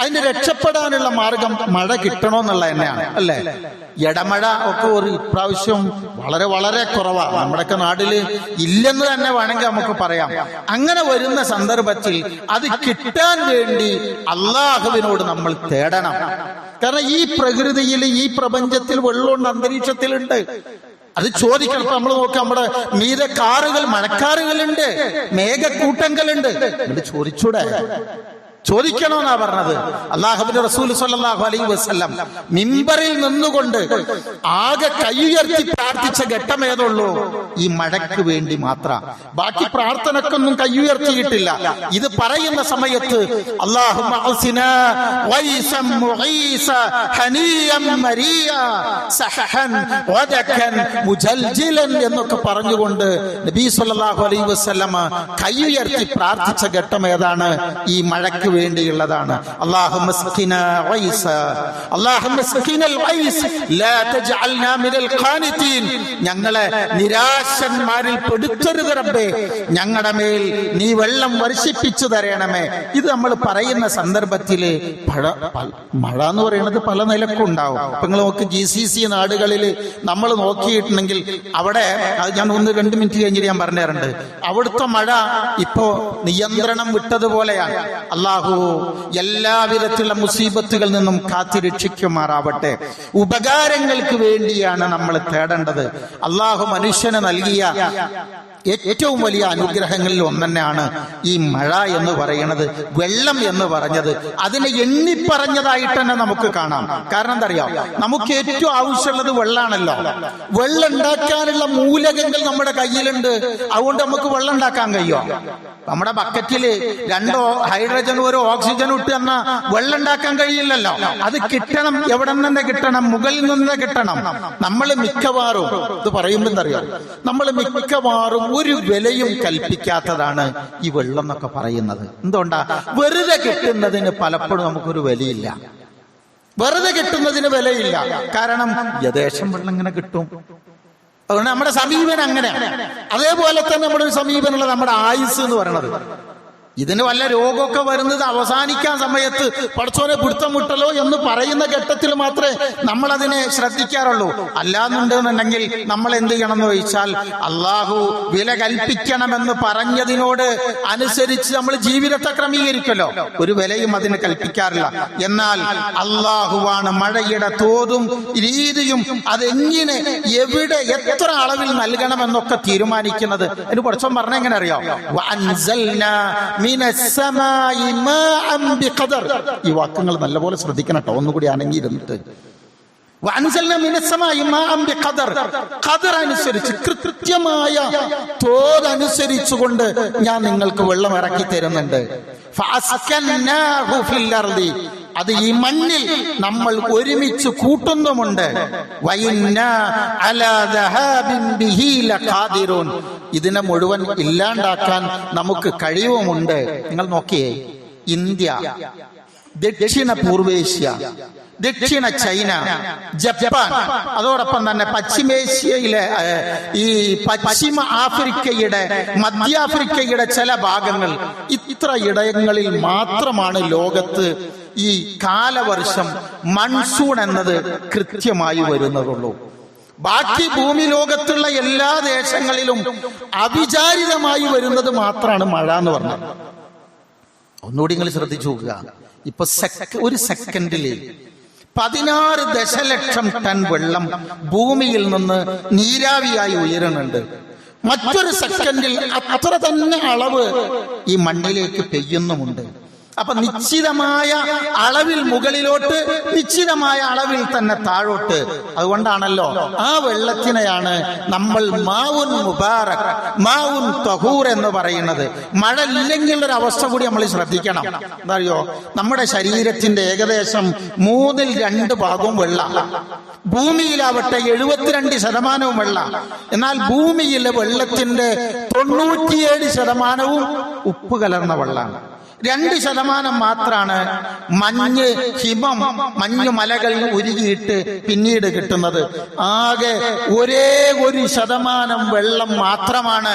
അതിന് രക്ഷപ്പെടാനുള്ള മാർഗം മഴ കിട്ടണമെന്നുള്ള തന്നെയാണ്, അല്ലേ? ഇടമഴ ഒക്കെ ഒരു ഇപ്രാവശ്യം വളരെ വളരെ കുറവാണ്. നമ്മുടെയൊക്കെ നാട്ടില് ഇല്ലെന്ന് തന്നെ വേണമെങ്കിൽ നമുക്ക് പറയാം. അങ്ങനെ വരുന്ന സന്ദർഭത്തിൽ അത് കിട്ടാൻ വേണ്ടി അല്ലാഹുവിനോട് നമ്മൾ തേടണം. കാരണം ഈ പ്രകൃതിയിൽ, ഈ പ്രപഞ്ചത്തിൽ വെള്ളമുണ്ട്, അന്തരീക്ഷത്തിലുണ്ട്. അത് ചോദിക്കണം. ഇപ്പൊ നമ്മൾ നോക്കാം, നമ്മുടെ മീതെ കാറുകൾ, മഴക്കാറുകളുണ്ട്, മേഘക്കൂട്ടങ്ങളുണ്ട്. ചോദിച്ചൂടെ? ചോദിക്കണമെന്നാ പറഞ്ഞത്. അല്ലാഹുവിന്റെ റസൂൽ സ്വല്ലല്ലാഹു അലൈഹി വസല്ലം മിമ്പറിൽ നിന്നുകൊണ്ട് ആകെ കൈയുയർത്തി പ്രാർത്ഥിച്ച ഘട്ടം ഏതുള്ളൂ? ഈ മഴയ്ക്ക് വേണ്ടി മാത്രം. ബാക്കി പ്രാർത്ഥനക്കൊന്നും കൈയുയർത്തിയിട്ടില്ല. ഇത് പറയുന്ന സമയത്ത് അല്ലാഹുമ്മ അസ്നാ വൈസം മുഈസ ഹനിയം മരിയ സഹൻ വദകൻ മുജൽജിലൻ എന്നൊക്കെ പറഞ്ഞുകൊണ്ട് നബി സ്വല്ലല്ലാഹു അലൈഹി വസല്ലം കൈയുയർത്തി പ്രാർത്ഥിച്ച ഘട്ടം ഏതാണ്? ഈ മഴയ്ക്ക് വേണ്ടിയുള്ളതാണ്. അല്ലാഹുമ്മ സ്ഖിനാ ഗൈസ, അല്ലാഹുമ്മ സ്ഖിനൽ ഗൈസ് ലാ തജ്അൽനാ മിനൽ ഖാനിതീൻ. ഞങ്ങളെ നിരാശന്മാരിൽ പെടുത്തരുത് റബ്ബേ, ഞങ്ങളുടെ മേൽ നീ വെള്ളം വർഷിപ്പിച്ചു തരണമേ. ഇത് നമ്മൾ പറയുന്ന സന്ദർഭത്തില് മഴ എന്ന് പറയുന്നത് പല നിലക്കുണ്ടാവും. അപ്പൊ നിങ്ങൾ നോക്ക്, GCC നാടുകളിൽ നമ്മൾ നോക്കിയിട്ടുണ്ടെങ്കിൽ അവിടെ, അത് ഞാൻ 1-2 മിനിറ്റ് കഴിഞ്ഞിട്ട് ഞാൻ പറഞ്ഞു തരുന്നുണ്ട്, അവിടുത്തെ മഴ ഇപ്പോ നിയന്ത്രണം വിട്ടതുപോലെയാണ്. അള്ളാഹു എല്ലാവിധത്തിലുള്ള മുസീബത്തുകളിൽ നിന്നും കാത്തിരക്ഷിക്കുമാറാവട്ടെ. ഉപകാരങ്ങൾക്ക് വേണ്ടിയാണ് നമ്മൾ തേടേണ്ടത്. അള്ളാഹു മനുഷ്യന് നൽകിയ ഏറ്റവും വലിയ അനുഗ്രഹങ്ങളിൽ ഒന്നെന്നെയാണ് ഈ മഴ എന്ന് പറയുന്നത്. വെള്ളം എന്ന് പറഞ്ഞത് അതിനെ എണ്ണിപ്പറഞ്ഞതായിട്ട് തന്നെ നമുക്ക് കാണാം. കാരണം എന്താ അറിയാം, നമുക്ക് ഏറ്റവും ആവശ്യമുള്ളത് വെള്ളമാണല്ലോ. വെള്ളം ഉണ്ടാക്കാനുള്ള മൂലകങ്ങൾ നമ്മുടെ കയ്യിലുണ്ട്. അതുകൊണ്ട് നമുക്ക് വെള്ളം ഉണ്ടാക്കാൻ കഴിയോ? നമ്മുടെ ബക്കറ്റില് 2 ഹൈഡ്രജനും 1 ഓക്സിജനും ഇട്ട് തന്ന വെള്ളം ഉണ്ടാക്കാൻ കഴിയില്ലല്ലോ. അത് കിട്ടണം, എവിടെ നിന്ന് കിട്ടണം? മുകളിൽ നിന്ന് കിട്ടണം. നമ്മൾ മിക്കവാറും, ഇത് പറയുമ്പോൾ എന്തറിയാം, നമ്മൾ മിക്കവാറും ഒരു വിലയും കൽപ്പിക്കാത്തതാണ് ഈ വെള്ളം എന്നൊക്കെ പറയുന്നത്. എന്തുകൊണ്ടാ? വെറുതെ കിട്ടുന്നതിന് പലപ്പോഴും നമുക്കൊരു വിലയില്ല. വെറുതെ കിട്ടുന്നതിന് വിലയില്ല. കാരണം യഥേഷ്ടം വെള്ളം ഇങ്ങനെ കിട്ടും. അതുകൊണ്ട് നമ്മുടെ സമീപനം അങ്ങനെയാണ്. അതേപോലെ തന്നെ നമ്മുടെ ഒരു സമീപനമുള്ള നമ്മുടെ ആയുസ് എന്ന് പറയുന്നത്. ഇതിന് വല്ല രോഗമൊക്കെ വരുന്നത് അവസാനിക്കാൻ സമയത്ത് പടച്ചോനെ പിടുത്തം മുട്ടലോ എന്ന് പറയുന്ന ഘട്ടത്തിൽ മാത്രമേ നമ്മൾ അതിനെ ശ്രദ്ധിക്കാറുള്ളൂ. അല്ലാന്നുണ്ടെന്നുണ്ടെങ്കിൽ നമ്മൾ എന്ത് ചെയ്യണം എന്ന് ചോദിച്ചാൽ, അള്ളാഹു വില കൽപ്പിക്കണമെന്ന് പറഞ്ഞതിനോട് അനുസരിച്ച് നമ്മൾ ജീവിതത്തെ ക്രമീകരിക്കല്ലോ. ഒരു വിലയും അതിന് കൽപ്പിക്കാറില്ല. എന്നാൽ അള്ളാഹുവാണ് മഴയുടെ തോതും രീതിയും അതെങ്ങനെ, എവിടെ, എത്ര അളവിൽ നൽകണമെന്നൊക്കെ തീരുമാനിക്കുന്നത്. അതിന് പടച്ചോൻ പറഞ്ഞ എങ്ങനെ അറിയാം? ഈ വാക്കുകൾ നല്ലപോലെ ശ്രദ്ധിക്കണം കേട്ടോ, ഒന്നുകൂടി അനങ്ങിയിരുന്നിട്ട്. അനുസരിച്ച്, കൃത്യമായ തോതനുസരിച്ചുകൊണ്ട് ഞാൻ നിങ്ങൾക്ക് വെള്ളം ഇറക്കി തരുന്നുണ്ട്. അത് ഈ മണ്ണിൽ നമ്മൾ ഒരുമിച്ച് കൂട്ടുന്നുമുണ്ട്. ഇതിനെ മുഴുവൻ ഇല്ലാണ്ടാക്കാൻ നമുക്ക് കഴിവുമുണ്ട്. നിങ്ങൾ നോക്കിയേ, ഇന്ത്യ, ദക്ഷിണ പൂർവേഷ്യ, ദക്ഷിണ ചൈന, ജപ്പാൻ, അതോടൊപ്പം തന്നെ പശ്ചിമേഷ്യയിലെ ഈ പശ്ചിമ ആഫ്രിക്കയുടെ, മധ്യാഫ്രിക്കയുടെ ചില ഭാഗങ്ങൾ, ഇത്ര ഇടങ്ങളിൽ മാത്രമാണ് ലോകത്ത് ഈ കാലവർഷം, മൺസൂൺ എന്നത് കൃത്യമായി വരുന്നതുള്ളൂ. ബാക്കി ഭൂമി ലോകത്തുള്ള എല്ലാ ദേശങ്ങളിലും അവിചാരിതമായി വരുന്നത് മാത്രമാണ് മഴ എന്ന് പറഞ്ഞത്. ഒന്നുകൂടി നിങ്ങൾ ശ്രദ്ധിച്ചു നോക്കുക. ഇപ്പൊ ഒരു സെക്കൻഡില് 16 ദശലക്ഷം ടൺ വെള്ളം ഭൂമിയിൽ നിന്ന് നീരാവിയായി ഉയരുന്നുണ്ട്. മറ്റൊരു സെക്കൻഡിൽ അത്ര തന്നെ അളവ് ഈ മണ്ണിലേക്ക് പെയ്യുന്നുമുണ്ട്. അപ്പൊ നിശ്ചിതമായ അളവിൽ മുകളിലോട്ട്, നിശ്ചിതമായ അളവിൽ തന്നെ താഴോട്ട്. അതുകൊണ്ടാണല്ലോ ആ വെള്ളത്തിനെയാണ് നമ്മൾ മാവുൻ മുബാറക്, മാവുൻ തഹൂർ എന്ന് പറയുന്നത്. മഴ ഇല്ലെങ്കിൽ ഒരു അവസ്ഥ കൂടി നമ്മൾ ശ്രദ്ധിക്കണം. എന്താ അറിയോ, നമ്മുടെ ശരീരത്തിന്റെ ഏകദേശം 2/3 ഭാഗവും വെള്ളം. ഭൂമിയിലാവട്ടെ 72% വെള്ള. എന്നാൽ ഭൂമിയിലെ വെള്ളത്തിന്റെ 97% ഉപ്പ് കലർന്ന വെള്ളമാണ്. 2% മാത്രമാണ് മഞ്ഞ്, ഹിമം, മഞ്ഞുമലകൾ ഉരുകിയിട്ട് പിന്നീട് കിട്ടുന്നത്. ആകെ 1% വെള്ളം മാത്രമാണ്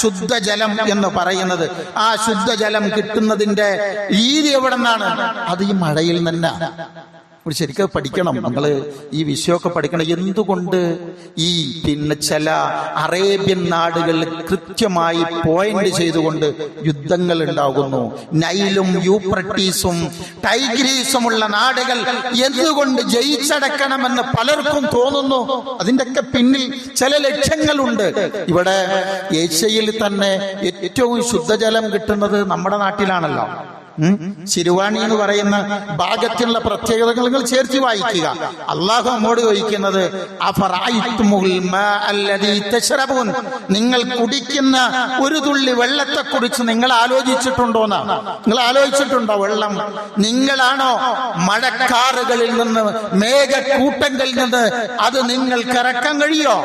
ശുദ്ധജലം എന്ന് പറയുന്നത്. ആ ശുദ്ധജലം കിട്ടുന്നതിന്റെ രീതി എവിടെ നിന്നാണ്? അത് ഈ മഴയിൽ തന്നെ. ശരിക്കും പഠിക്കണം, നിങ്ങൾ ഈ വിഷയമൊക്കെ പഠിക്കണം. എന്തുകൊണ്ട് ഈ ചില അറേബ്യൻ നാടുകളിൽ കൃത്യമായി പോയിന്റ് ചെയ്തുകൊണ്ട് യുദ്ധങ്ങൾ ഉണ്ടാകുന്നു? നൈലും യൂഫ്രട്ടീസും ടൈഗ്രീസുമുള്ള നാടുകൾ എന്തുകൊണ്ട് ജയിച്ചടക്കണമെന്ന് പലർക്കും തോന്നുന്നു. അതിൻ്റെയൊക്കെ പിന്നിൽ ചില ലക്ഷ്യങ്ങളുണ്ട്. ഇവിടെ ഏഷ്യയിൽ തന്നെ ഏറ്റവും ശുദ്ധജലം കിട്ടുന്നത് നമ്മുടെ നാട്ടിലാണല്ലോ. ശിരുവാണി എന്ന് പറയുന്ന ഭാഗത്തിലുള്ള പ്രത്യേകതകൾ നിങ്ങൾ ചേർത്ത് വായിക്കുക. അള്ളാഹു നമ്മോട് ചോദിക്കുന്നത്, നിങ്ങൾ കുടിക്കുന്ന ഒരു തുള്ളി വെള്ളത്തെ കുറിച്ച് നിങ്ങൾ ആലോചിച്ചിട്ടുണ്ടോന്നാണ്. നിങ്ങൾ ആലോചിച്ചിട്ടുണ്ടോ? വെള്ളം നിങ്ങളാണോ മഴക്കാറുകളിൽ നിന്ന്, മേഘക്കൂട്ടങ്ങളിൽ നിന്ന് അത് നിങ്ങൾക്ക് ഇറക്കാൻ കഴിയോ?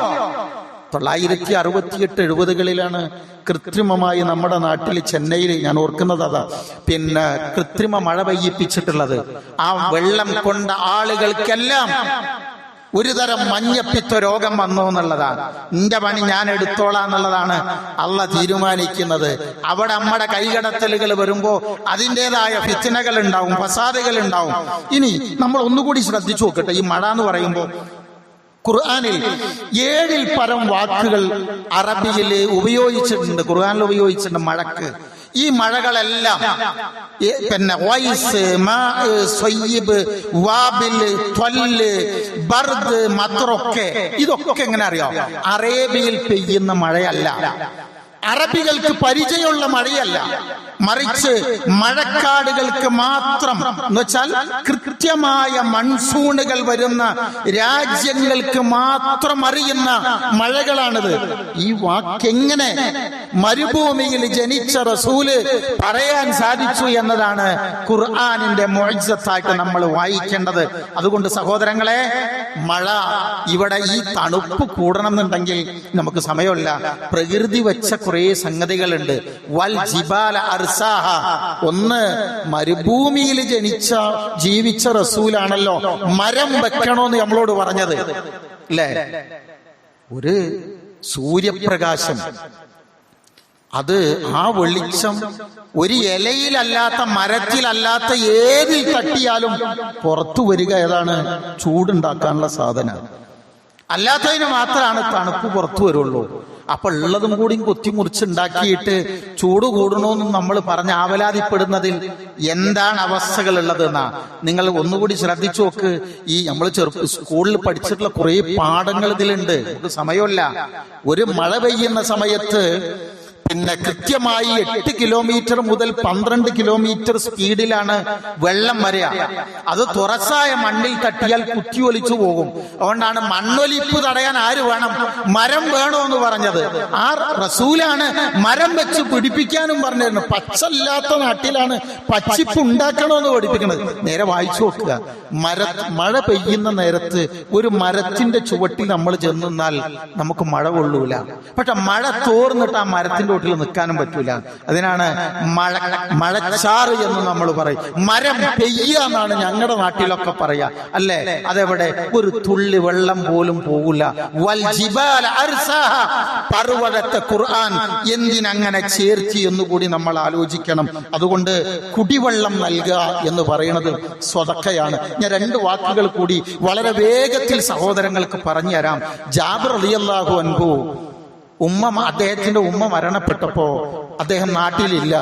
1968-70 കൃത്രിമമായി നമ്മുടെ നാട്ടിൽ ചെന്നൈയിൽ ഞാൻ ഓർക്കുന്നത് അതാ പിന്നെ കൃത്രിമ മഴ പെയ്യിപ്പിച്ചിട്ടുള്ളത്. ആ വെള്ളം കൊണ്ട ആളുകൾക്കെല്ലാം ഒരു തരം മഞ്ഞപ്പിത്ത രോഗം വന്നു എന്നുള്ളതാണ്. നിന്റെ പണി ഞാൻ എടുത്തോളാം എന്നുള്ളതാണ് അള്ളാഹ് തീരുമാനിക്കുന്നത്. അവിടെ നമ്മുടെ കൈകടത്തലുകൾ വരുമ്പോ അതിൻ്റെതായ ഫിത്നകൾ ഉണ്ടാവും, ഫസാദുകൾ ഉണ്ടാവും. ഇനി നമ്മൾ ഒന്നുകൂടി ശ്രദ്ധിച്ചു നോക്കട്ടെ. ഈ മഴ എന്ന് പറയുമ്പോൾ ഖുർആനിൽ 7 പരം വാക്കുകൾ അറബിയിൽ ഉപയോഗിച്ചിട്ടുണ്ട്, ഖുർആനിൽ ഉപയോഗിച്ചിട്ടുണ്ട് മഴക്ക്. ഈ മഴകളെല്ലാം പിന്നെ വൈസ്, സ്വയ്യിബ്, വാബില്, ത്വല്ല്, ബർദ്, മത്രൊക്കെ ഇതൊക്കെ എങ്ങനെ അറിയാം? അറേബ്യയിൽ പെയ്യുന്ന മഴയല്ല, അറബികൾക്ക് പരിചയമുള്ള മഴയല്ല, മറിച്ച് മഴക്കാടുകൾക്ക് മാത്രം എന്ന് വെച്ചാൽ കൃത്യമായ മൺസൂണുകൾ വരുന്ന രാജ്യങ്ങൾക്ക് മാത്രം അറിയുന്ന മഴകളാണിത്. ഈ വാക്കെങ്ങനെ മരുഭൂമിയിൽ ജനിച്ച റസൂല് പറയാൻ സാധിച്ചു എന്നതാണ് ഖുർആനിന്റെ മുഅ്ജിസത്തായിട്ട് നമ്മൾ വായിക്കേണ്ടത്. അതുകൊണ്ട് സഹോദരങ്ങളെ, മഴ ഇവിടെ ഈ തണുപ്പ് കൂടണം എന്നുണ്ടെങ്കിൽ നമുക്ക് സമയമില്ല. പ്രകൃതി വെച്ച കുറേ സംഗതികളുണ്ട്. വൽ ജിബാല അർസാഹ, ഒന്ന് മരുഭൂമിയിൽ ജീവിച്ച റസൂലാണല്ലോ മരം വെക്കണോന്ന് നമ്മളോട് പറഞ്ഞത് അല്ലേ? ഒരു സൂര്യപ്രകാശം, അത് ആ വെളിച്ചം ഒരു ഇലയിലല്ലാത്ത, മരത്തിലല്ലാത്ത ഏതിൽ തട്ടിയാലും പുറത്തു വരിക ഏതാണ്? ചൂടുണ്ടാക്കാനുള്ള സാധനം. അല്ലാത്തതിന് മാത്രമാണ് തണുപ്പ് പുറത്തു വരുള്ളൂ. അപ്പൊ ഉള്ളതും കൂടി കൊത്തിമുറിച്ചുണ്ടാക്കിയിട്ട് ചൂട് കൂടണമെന്നും നമ്മൾ പറഞ്ഞ് ആവലാതിപ്പെടുന്നതിൽ എന്താണ് അവസ്ഥകൾ ഉള്ളതെന്നാ നിങ്ങൾ ഒന്നുകൂടി ശ്രദ്ധിച്ചു നോക്ക്. ഈ നമ്മൾ സ്കൂളിൽ പഠിച്ചിട്ടുള്ള കുറെ പാഠങ്ങൾ ഇതിലുണ്ട്. നമുക്ക് സമയമില്ല. ഒരു മഴ പെയ്യുന്ന സമയത്ത് പിന്നെ കൃത്യമായി 8 കിലോമീറ്റർ മുതൽ 12 കിലോമീറ്റർ സ്പീഡിലാണ് വെള്ളം വരിക. അത് തുറസായ മണ്ണിൽ തട്ടിയാൽ കുത്തിയൊലിച്ചു പോകും. അതുകൊണ്ടാണ് മണ്ണൊലിപ്പ് തടയാൻ ആര് വേണം? മരം വേണോ എന്ന് പറഞ്ഞത്. ആ റസൂലാണ് മരം വെച്ച് പിടിപ്പിക്കാനും പറഞ്ഞിരുന്നു. പച്ചല്ലാത്ത നാട്ടിലാണ് പച്ചിപ്പ് ഉണ്ടാക്കണമെന്ന് പഠിപ്പിക്കുന്നത്. നേരെ വായിച്ചു നോക്കുക. മഴ പെയ്യുന്ന നേരത്ത് ഒരു മരത്തിന്റെ ചുവട്ടിൽ നമ്മൾ ചെന്നാൽ നമുക്ക് മഴ കൊള്ളൂല. പക്ഷെ മഴ തോർന്നിട്ട് ആ മരത്തിന്റെ നിൽക്കാനും പറ്റൂല. അതിനാണ് മഴച്ചാറ് എന്ന് നമ്മൾ പറയും. മരം പെയ്യ എന്നാണ് ഞങ്ങളുടെ നാട്ടിലൊക്കെ പറയാ അല്ലേ? അതെവിടെ? ഒരു തുള്ളി വെള്ളം പോലും പോകില്ല. വൽ ജിബാല അർസാഹ, പർവ്വതത്തെ ഖുർആൻ എന്തിനങ്ങനെ ചേർത്തി എന്നുകൂടി നമ്മൾ ആലോചിക്കണം. അതുകൊണ്ട് കുടിവെള്ളം നൽകുക എന്ന് പറയുന്നത് സ്വതക്കയാണ്. ഞാൻ 2 വാക്കുകൾ കൂടി വളരെ വേഗത്തിൽ സഹോദരങ്ങൾക്ക് പറഞ്ഞു തരാം. ജാബിർ റളിയല്ലാഹു അൻഹു അദ്ദേഹത്തിന്റെ ഉമ്മ മരണപ്പെട്ടപ്പോ അദ്ദേഹം നാട്ടിലില്ല.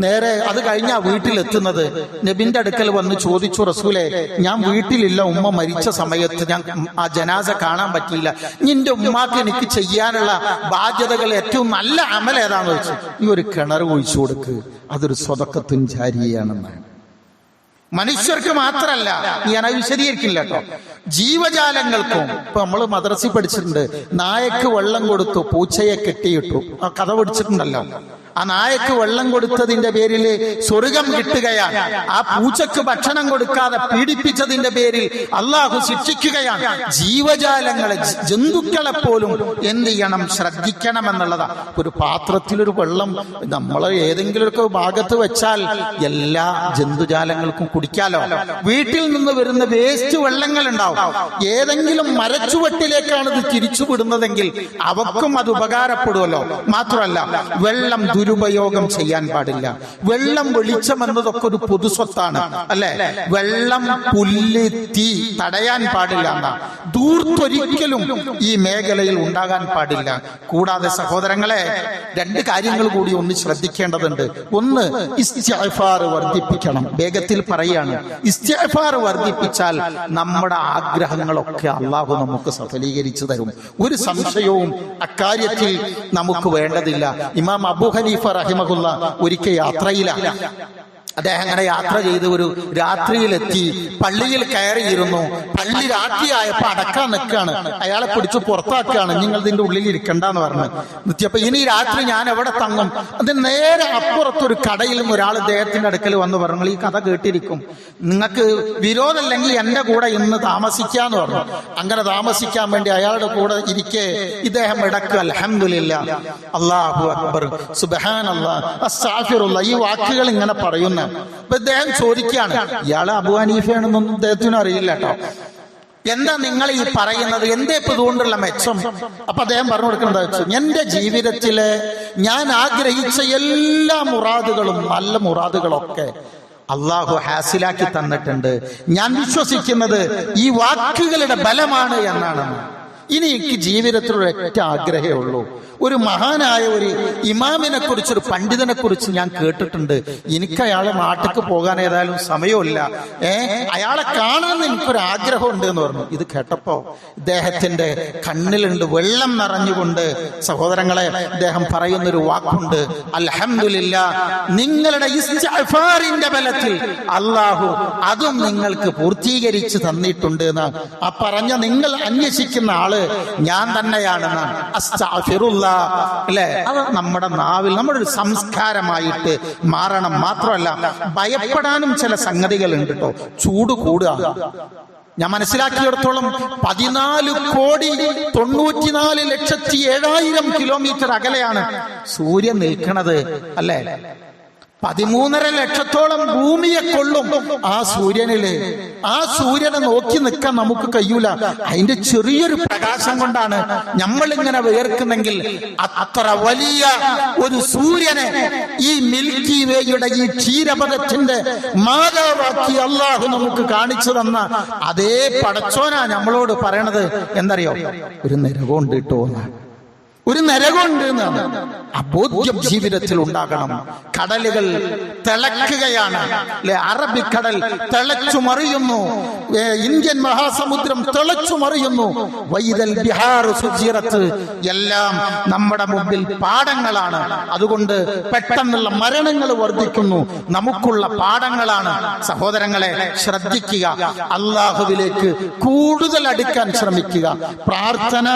നേരെ അത് കഴിഞ്ഞാ വീട്ടിലെത്തുന്നത്. നബിന്റെ അടുക്കൽ വന്ന് ചോദിച്ചു, റസൂലെ, ഞാൻ വീട്ടിലില്ല, ഉമ്മ മരിച്ച സമയത്ത് ഞാൻ ആ ജനാസ കാണാൻ പറ്റിയില്ല. നിന്റെ ഉമ്മാക്ക് എനിക്ക് ചെയ്യാനുള്ള ബാധ്യതകൾ ഏറ്റവും നല്ല അമൽ ഏതാന്ന് വെച്ചു. ഈ ഒരു കിണർ ഒഴിച്ചു കൊടുക്ക്, അതൊരു സ്വതക്കത്തുൻ ജാരിയാണെന്നാണ്. മനുഷ്യർക്ക് മാത്രല്ല, ഞാൻ വിശദീകരിക്കില്ല കേട്ടോ, ജീവജാലങ്ങൾക്കും. ഇപ്പൊ നമ്മള് മദ്രസയിൽ പഠിച്ചിട്ടുണ്ട്, നായക്ക് വെള്ളം കൊടുത്തു, പൂച്ചയെ കെട്ടിയിട്ടു. ആ കഥ പഠിച്ചിട്ടുണ്ടല്ലോ. ആ നായക്ക് വെള്ളം കൊടുത്തതിന്റെ പേരിൽ സ്വർഗം കിട്ടുകയാണ്. ആ പൂച്ചക്ക് ഭക്ഷണം കൊടുക്കാതെ പീഡിപ്പിച്ചതിന്റെ പേരിൽ അള്ളാഹു ശിക്ഷിക്കുകയാണ്. ജീവജാലങ്ങളെ, ജന്തുക്കളെ പോലും എന്ത് ചെയ്യണം? ശ്രദ്ധിക്കണം എന്നുള്ളതാ. ഒരു പാത്രത്തിലൊരു വെള്ളം നമ്മളെ ഏതെങ്കിലുമൊക്കെ ഭാഗത്ത് വെച്ചാൽ എല്ലാ ജന്തുജാലങ്ങൾക്കും കുടിക്കാലോ. വീട്ടിൽ നിന്ന് വരുന്ന വേസ്റ്റ് വെള്ളങ്ങൾ ഉണ്ടാവും. ഏതെങ്കിലും മരച്ചുവട്ടിലേക്കാണ് ഇത് തിരിച്ചുവിടുന്നതെങ്കിൽ അവക്കും അത് ഉപകാരപ്പെടുമല്ലോ. മാത്രമല്ല, വെള്ളം ദുരുപയോഗം ചെയ്യാൻ പാടില്ല. വെള്ളം, വെളിച്ചം എന്നതൊക്കെ ഒരു പൊതുസ്വത്താണ് അല്ലെ? വെള്ളം, പുല്ല്, തീ തടയാൻ പാടില്ല എന്നാ. ദൂർത്തൊരിക്കലും ഈ മേഖലയിൽ ഉണ്ടാകാൻ പാടില്ല. കൂടാതെ സഹോദരങ്ങളെ, 2 കാര്യങ്ങൾ കൂടി ഒന്ന് ശ്രദ്ധിക്കേണ്ടതുണ്ട്. ഒന്ന്, ഇസ്തിഗ്ഫാർ വർദ്ധിപ്പിക്കണം. വേഗത്തിൽ പറയാണ്, ഇസ്തിഗ്ഫാർ വർദ്ധിപ്പിച്ചാൽ നമ്മുടെ ആഗ്രഹങ്ങളൊക്കെ അള്ളാഹു നമുക്ക് സഫലീകരിച്ചു തരും. ഒരു സംശയവും അക്കാര്യത്തിൽ നമുക്ക് വേണ്ടതില്ല. ഇമാം അബൂ ഹനീഫ റഹിമഹുല്ലാ ഒരിക്കൽ യാത്രയിലാണ്. അദ്ദേഹം അങ്ങനെ യാത്ര ചെയ്ത് ഒരു രാത്രിയിലെത്തി, പള്ളിയിൽ കയറിയിരുന്നു. പള്ളി രാത്രിയായപ്പോ അടക്കാൻ നിൽക്കുകയാണ്. അയാളെ പിടിച്ച് പുറത്താക്കുകയാണ്. നിങ്ങൾ ഇതിന്റെ ഉള്ളിൽ ഇരിക്കണ്ടെന്ന് പറഞ്ഞു നിർത്തിയപ്പോ, ഇനി രാത്രി ഞാൻ എവിടെ തങ്ങും? അതിന് നേരെ അപ്പുറത്തൊരു കടയിലും ഒരാൾ അദ്ദേഹത്തിന്റെ അടുക്കൽ വന്ന് പറഞ്ഞു, ഈ കഥ കേട്ടിരിക്കും, നിങ്ങൾക്ക് വിരോധമല്ലെങ്കിൽ എന്റെ കൂടെ ഇന്ന് താമസിക്കാന്ന് പറഞ്ഞു. അങ്ങനെ താമസിക്കാൻ വേണ്ടി അയാളുടെ കൂടെ ഇരിക്കെ ഇദ്ദേഹം ഇടക്ക് അൽഹംദുലില്ലാഹ്, അല്ലാഹു അക്ബർ, സുബ്ഹാനല്ലാഹ്, അസ്തഗ്ഫിറുല്ലാഹ് ഈ വാക്കുകൾ ഇങ്ങനെ പറയുന്നു. അപ്പൊ ഇദ്ദേഹം ചോദിക്കുകയാണ്, ഇയാള് അബൂ ഹനീഫയാണെന്നൊന്നും ഇദ്ദേഹത്തിനും അറിയില്ല കേട്ടോ, എന്താ നിങ്ങൾ ഈ പറയുന്നത്, എന്തേ ഇപ്പൊ ഇതുകൊണ്ടുള്ള മെച്ചം? അപ്പൊ അദ്ദേഹം പറഞ്ഞു കൊടുക്കുന്നത്, എന്റെ ജീവിതത്തില് ഞാൻ ആഗ്രഹിച്ച എല്ലാ മുറാദുകളും, നല്ല മുറാദുകളൊക്കെ അള്ളാഹു ഹാസിലാക്കി തന്നിട്ടുണ്ട്. ഞാൻ വിശ്വസിക്കുന്നത് ഈ വാക്കുകളുടെ ബലമാണ് എന്നാണ്. ഇനി എനിക്ക് ജീവിതത്തിൽ ഒരൊറ്റ ആഗ്രഹമേ ഉള്ളൂ, ഒരു മഹാനായ ഒരു ഇമാമിനെ കുറിച്ച്, ഒരു പണ്ഡിതനെ കുറിച്ച് ഞാൻ കേട്ടിട്ടുണ്ട്. എനിക്ക് അയാളെ നാട്ടിലേക്ക് പോകാൻ ഏതായാലും സമയമില്ല, അയാളെ കാണാമെന്ന് എനിക്കൊരു ആഗ്രഹമുണ്ട് എന്ന് പറഞ്ഞു. ഇത് കേട്ടപ്പോ ഇദ്ദേഹത്തിന്റെ കണ്ണിലുണ്ട് വെള്ളം നിറഞ്ഞുകൊണ്ട്, സഹോദരങ്ങളെ, ഇദ്ദേഹം പറയുന്നൊരു വാക്കുണ്ട്, അൽഹംദുലില്ലാഹ്, നിങ്ങളുടെ ഇസ്തിഗ്ഫാറിന്റെ ബലത്തിൽ അല്ലാഹു അതും നിങ്ങൾക്ക് പൂർത്തീകരിച്ച് തന്നിട്ടുണ്ട് എന്നാണ്. ആ പറഞ്ഞ നിങ്ങൾ അന്വേഷിക്കുന്ന ആള് ഞാൻ തന്നെയാണെന്നാണ്. അസ്തഗ്ഫിറുല്ലാഹ് അല്ലെ, അത് നമ്മുടെ നാവിൽ, നമ്മുടെ ഒരു സംസ്കാരമായിട്ട് മാറണം. മാത്രമല്ല ഭയപ്പെടാനും ചില സംഗതികൾ ഉണ്ട് കേട്ടോ. ചൂട് കൂടുക, ഞാൻ മനസ്സിലാക്കിയിടത്തോളം 14,94,07,000 കിലോമീറ്റർ അകലെയാണ് സൂര്യൻ നിൽക്കുന്നത് അല്ലെ. 13.5 ലക്ഷത്തോളം ഭൂമിയെ കൊള്ളും ആ സൂര്യനില്. ആ സൂര്യനെ നോക്കി നിൽക്കാൻ നമുക്ക് കഴിയൂല. അതിന്റെ ചെറിയൊരു പ്രകാശം കൊണ്ടാണ് നമ്മളിങ്ങനെ വിയർക്കുന്നെങ്കിൽ, അത്ര വലിയ ഒരു സൂര്യനെ ഈ മിൽക്കി വേയുടെ ഈ ക്ഷീരപഥത്തിന്റെ മാതാവാക്കി അള്ളാഹു നമുക്ക് കാണിച്ചു തന്ന അതേ പടച്ചോനാ നമ്മളോട് പറയണത്. എന്നറിയോ, ഒരു നരകമുണ്ട് കേട്ടോ, ഒരു നരകമുണ്ട് എന്നാണ്. അബോധ്യം ജീവിതത്തിൽ ഉണ്ടാകണം. കടലുകൾ തിളക്കുകയാണ് അല്ലെ, അറബിക്കടൽ തിളച്ചു മറിയുന്നു, ഇന്ത്യൻ മഹാസമുദ്രം തിളച്ചു മറിയുന്നു. വൈദൽ ബിഹാർ സുജിറത്ത്, എല്ലാം നമ്മുടെ മുമ്പിൽ പാഠങ്ങളാണ്. അതുകൊണ്ട് പെട്ടെന്നുള്ള മരണങ്ങൾ വർദ്ധിക്കുന്നു, നമുക്കുള്ള പാഠങ്ങളാണ്. സഹോദരങ്ങളെ, ശ്രദ്ധിക്കുക, അള്ളാഹുവിലേക്ക് കൂടുതൽ അടുക്കാൻ ശ്രമിക്കുക. പ്രാർത്ഥന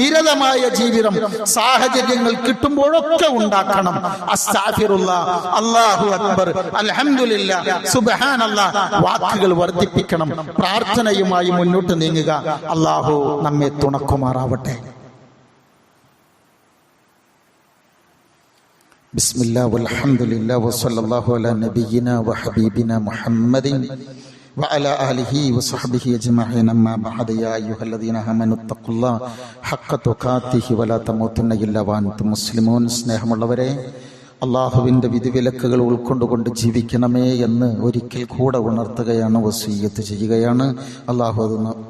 നിരതമായ ജീവിതം സാഹചര്യങ്ങൾ കിട്ടുമ്പോഴൊക്കെ ഉണ്ടാക്കണം. അസ്തഗ്ഫിറുല്ലാഹ്, അല്ലാഹു അക്ബർ, അൽഹംദുലില്ലാഹ്, സുബ്ഹാനല്ലാഹ് വാക്കുകൾ വർദ്ധിപ്പിക്കണം. പ്രാർത്ഥനയുമായി മുന്നോട്ട് നീങ്ങുക. അല്ലാഹു നമ്മെ തുണക്കുമാറാവട്ടെ. ബിസ്മില്ലാഹി വൽഹംദുലില്ലാഹി വസല്ലല്ലാഹു അലാ നബിയിനാ വഹബീബിനാ മുഹമ്മദിൻ وعلى آله وصحبه أجمعين أما بعد يا أيها الذين آمنوا اتقوا الله حق تقاته ولا تموتن إلا وأنتم مسلمون. സ്നേഹമുള്ളവരെ, അള്ളാഹുവിൻ്റെ വിധിവിലക്കുകൾ ഉൾക്കൊണ്ടുകൊണ്ട് ജീവിക്കണമേ എന്ന് ഒരിക്കൽ കൂടെ ഉണർത്തുകയാണ്, വസിയ്യത്ത് ചെയ്യുകയാണ്. അള്ളാഹു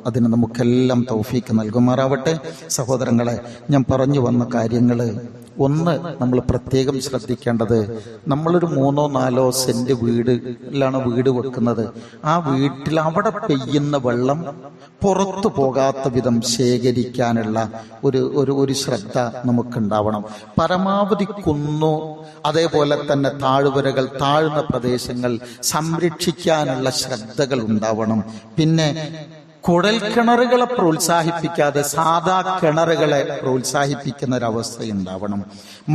അതിന് നമുക്കെല്ലാം തൗഫീക്ക് നൽകുമാറാവട്ടെ. സഹോദരങ്ങളെ, ഞാൻ പറഞ്ഞു വന്ന കാര്യങ്ങൾ, ഒന്ന്, നമ്മൾ പ്രത്യേകം ശ്രദ്ധിക്കേണ്ടത്, നമ്മളൊരു 3-4 സെന്റ് വീടിലാണ് വീട് വെക്കുന്നത്. ആ വീട്ടിൽ അവിടെ പെയ്യുന്ന വെള്ളം പുറത്തു പോകാത്ത വിധം ശേഖരിക്കാനുള്ള ഒരു ശ്രദ്ധ നമുക്കുണ്ടാവണം. പരമാവധി കുന്നു, അതേപോലെ തന്നെ താഴ്വരകൾ, താഴ്ന്ന പ്രദേശങ്ങൾ സംരക്ഷിക്കാനുള്ള ശ്രദ്ധകൾ ഉണ്ടാവണം. പിന്നെ കുഴൽ കിണറുകളെ പ്രോത്സാഹിപ്പിക്കാതെ സാധാ കിണറുകളെ പ്രോത്സാഹിപ്പിക്കുന്ന ഒരവസ്ഥ ഉണ്ടാവണം.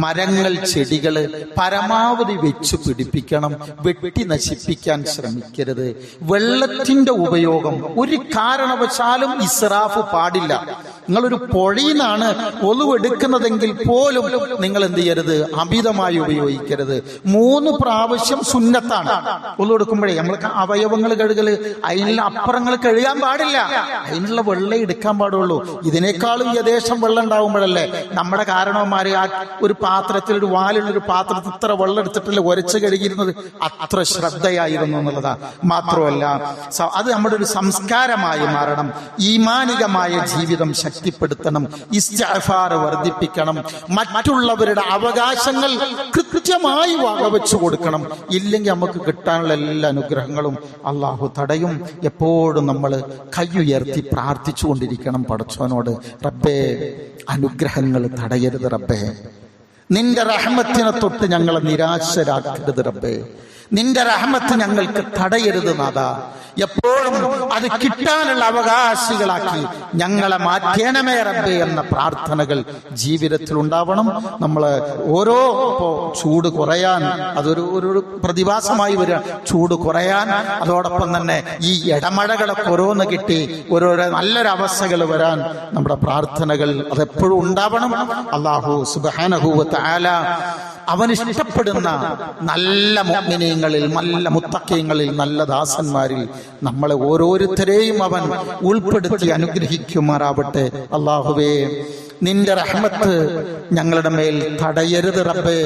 മരങ്ങൾ, ചെടികൾ പരമാവധി വെച്ചു പിടിപ്പിക്കണം, വെട്ടി നശിപ്പിക്കാൻ ശ്രമിക്കരുത്. വെള്ളത്തിന്റെ ഉപയോഗം ഒരു കാരണവശാലും ഇസ്രാഫ് പാടില്ല. നിങ്ങളൊരു പുഴയിന്നാണ് ഒളിവെടുക്കുന്നതെങ്കിൽ പോലും നിങ്ങൾ എന്ത് ചെയ്യരുത്, അമിതമായി ഉപയോഗിക്കരുത്. 3 പ്രാവശ്യം സുന്നത്താണ് ഒളിവെടുക്കുമ്പോഴേ. നമ്മൾക്ക് അവയവങ്ങൾ കഴുകല്, അതിനുള്ള അപ്പുറങ്ങൾ കഴുകാൻ പാടില്ല, അതിനുള്ള വെള്ളം എടുക്കാൻ പാടുള്ളൂ. ഇതിനേക്കാളും യഥേഷ്ടം വെള്ളം ഉണ്ടാവുമ്പോഴല്ലേ നമ്മുടെ കാരണവന്മാര് ആ ഒരു പാത്രത്തിൽ, ഒരു വാലുള്ളൊരു പാത്രത്തിൽ ഇത്ര വെള്ളം എടുത്തിട്ടല്ലേ ഉരച്ച് കഴുകിയിരുന്നത്. അത്ര ശ്രദ്ധയായിരുന്നു എന്നുള്ളതാ. മാത്രമല്ല, അത് നമ്മുടെ ഒരു സംസ്കാരമായി മാറണം. ഈമാനികമായ ജീവിതം ശക്തിപ്പെടുത്തണം, ഇസ്തിഗ്ഫാർ വർദ്ധിപ്പിക്കണം, മറ്റുള്ളവരുടെ അവകാശങ്ങൾ കൃത്യമായി വകവെച്ചു കൊടുക്കണം. ഇല്ലെങ്കിൽ നമുക്ക് കിട്ടാനുള്ള എല്ലാ അനുഗ്രഹങ്ങളും അള്ളാഹു തടയും. എപ്പോഴും നമ്മൾ കൈയുയർത്തി പ്രാർത്ഥിച്ചുകൊണ്ടിരിക്കണം പടച്ചവനോട്, റബ്ബേ അനുഗ്രഹങ്ങൾ തടയരുത് റബ്ബേ, നിന്റെ റഹ്മത്തിനെ തൊട്ട് ഞങ്ങളെ നിരാശരാക്കരുത് റബ്ബേ, നിന്റെ റഹ്മത്ത് ഞങ്ങൾക്ക് തടയരുത് നാഥാ. എപ്പോഴും അത് കിട്ടാനുള്ള അവകാശികളാക്കി ഞങ്ങളെ മാറ്റേണമേ റബ്ബേ എന്ന പ്രാർത്ഥനകൾ ജീവിതത്തിൽ ഉണ്ടാവണം. നമ്മൾ ഓരോ ചൂട് കുറയാൻ അതൊരു പ്രതിഭാസമായി വരിക, ചൂട് കുറയാൻ, അതോടൊപ്പം തന്നെ ഈ ഇടമഴകളൊക്കെ ഓരോന്ന് കിട്ടി ഓരോരോ നല്ലൊരു അവസ്ഥകൾ വരാൻ നമ്മുടെ പ്രാർത്ഥനകൾ അതെപ്പോഴും ഉണ്ടാവണം. അല്ലാഹു സുബ്ഹാനഹു വ തആല അവനിഷ്ടപ്പെടുന്ന നല്ല മുഅ്മിനീങ്ങളിൽ, നല്ല മുത്തഖീങ്ങളിൽ, നല്ല ദാസന്മാരിൽ നമ്മളെ ഓരോരുത്തരെയും അവൻ ഉൾപ്പെടുത്തി അനുഗ്രഹിക്കുമാറാവട്ടെ. അല്ലാഹുവേ, നിന്റെ റഹ്മത്ത് ഞങ്ങളുടെ മേൽ തടയരുത് റബ്ബേ.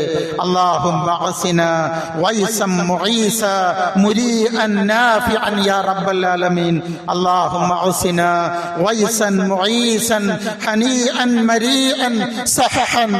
അല്ലാഹുമ്മ അസിന വൈസം മുഈസ മുരീഅൻ നാഫിഅൻ യാ റബ്ബൽ ആലമീൻ. അല്ലാഹുമ്മ അസിന വൈസൻ മുഈസൻ ഹനീഅൻ മരീഅൻ സഹഹൻ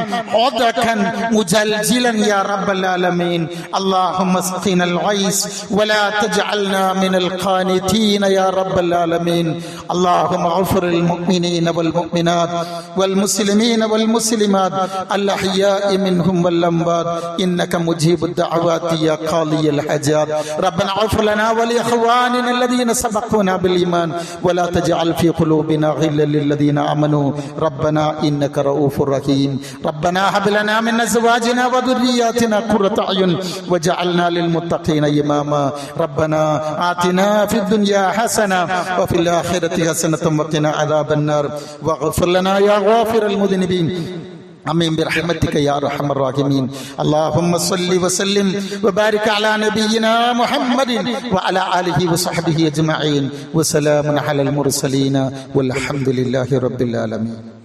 ഉദകൻ മുജൽജിലൻ യാ റബ്ബൽ ആലമീൻ. അല്ലാഹുമ്മ സ്ഖിനൽ ഗൈസ് വലാ തജ്അൽനാ മിനൽ ഖാനിതീന യാ റബ്ബൽ ആലമീൻ. അല്ലാഹുമ്മ അഗ്ഫിറിൽ മുഅ്മിനീന വൽ മുഅ്മിനാത് വൽ المسلمين والمسلمات الأحياء منهم والأموات إنك مجيب الدعوات يا قاضي الحاجات. ربنا اغفر لنا ولإخواننا الذين سبقونا بالإيمان ولا تجعل في قلوبنا غلا للذين آمنوا ربنا إنك رؤوف رحيم. ربنا هب لنا من أزواجنا وذرياتنا قرة أعين وجعلنا للمتقين إماما. ربنا آتنا في الدنيا حسنة وفي الآخرة حسنة وقنا عذاب النار واغفر لنا يا غافر المذنبين. آمين برحمتك يا أرحم الراحمين. اللهم صل وسلم وبارك على نبينا محمد وعلى آله وصحبه أجمعين وسلام على المرسلين والحمد لله رب العالمين.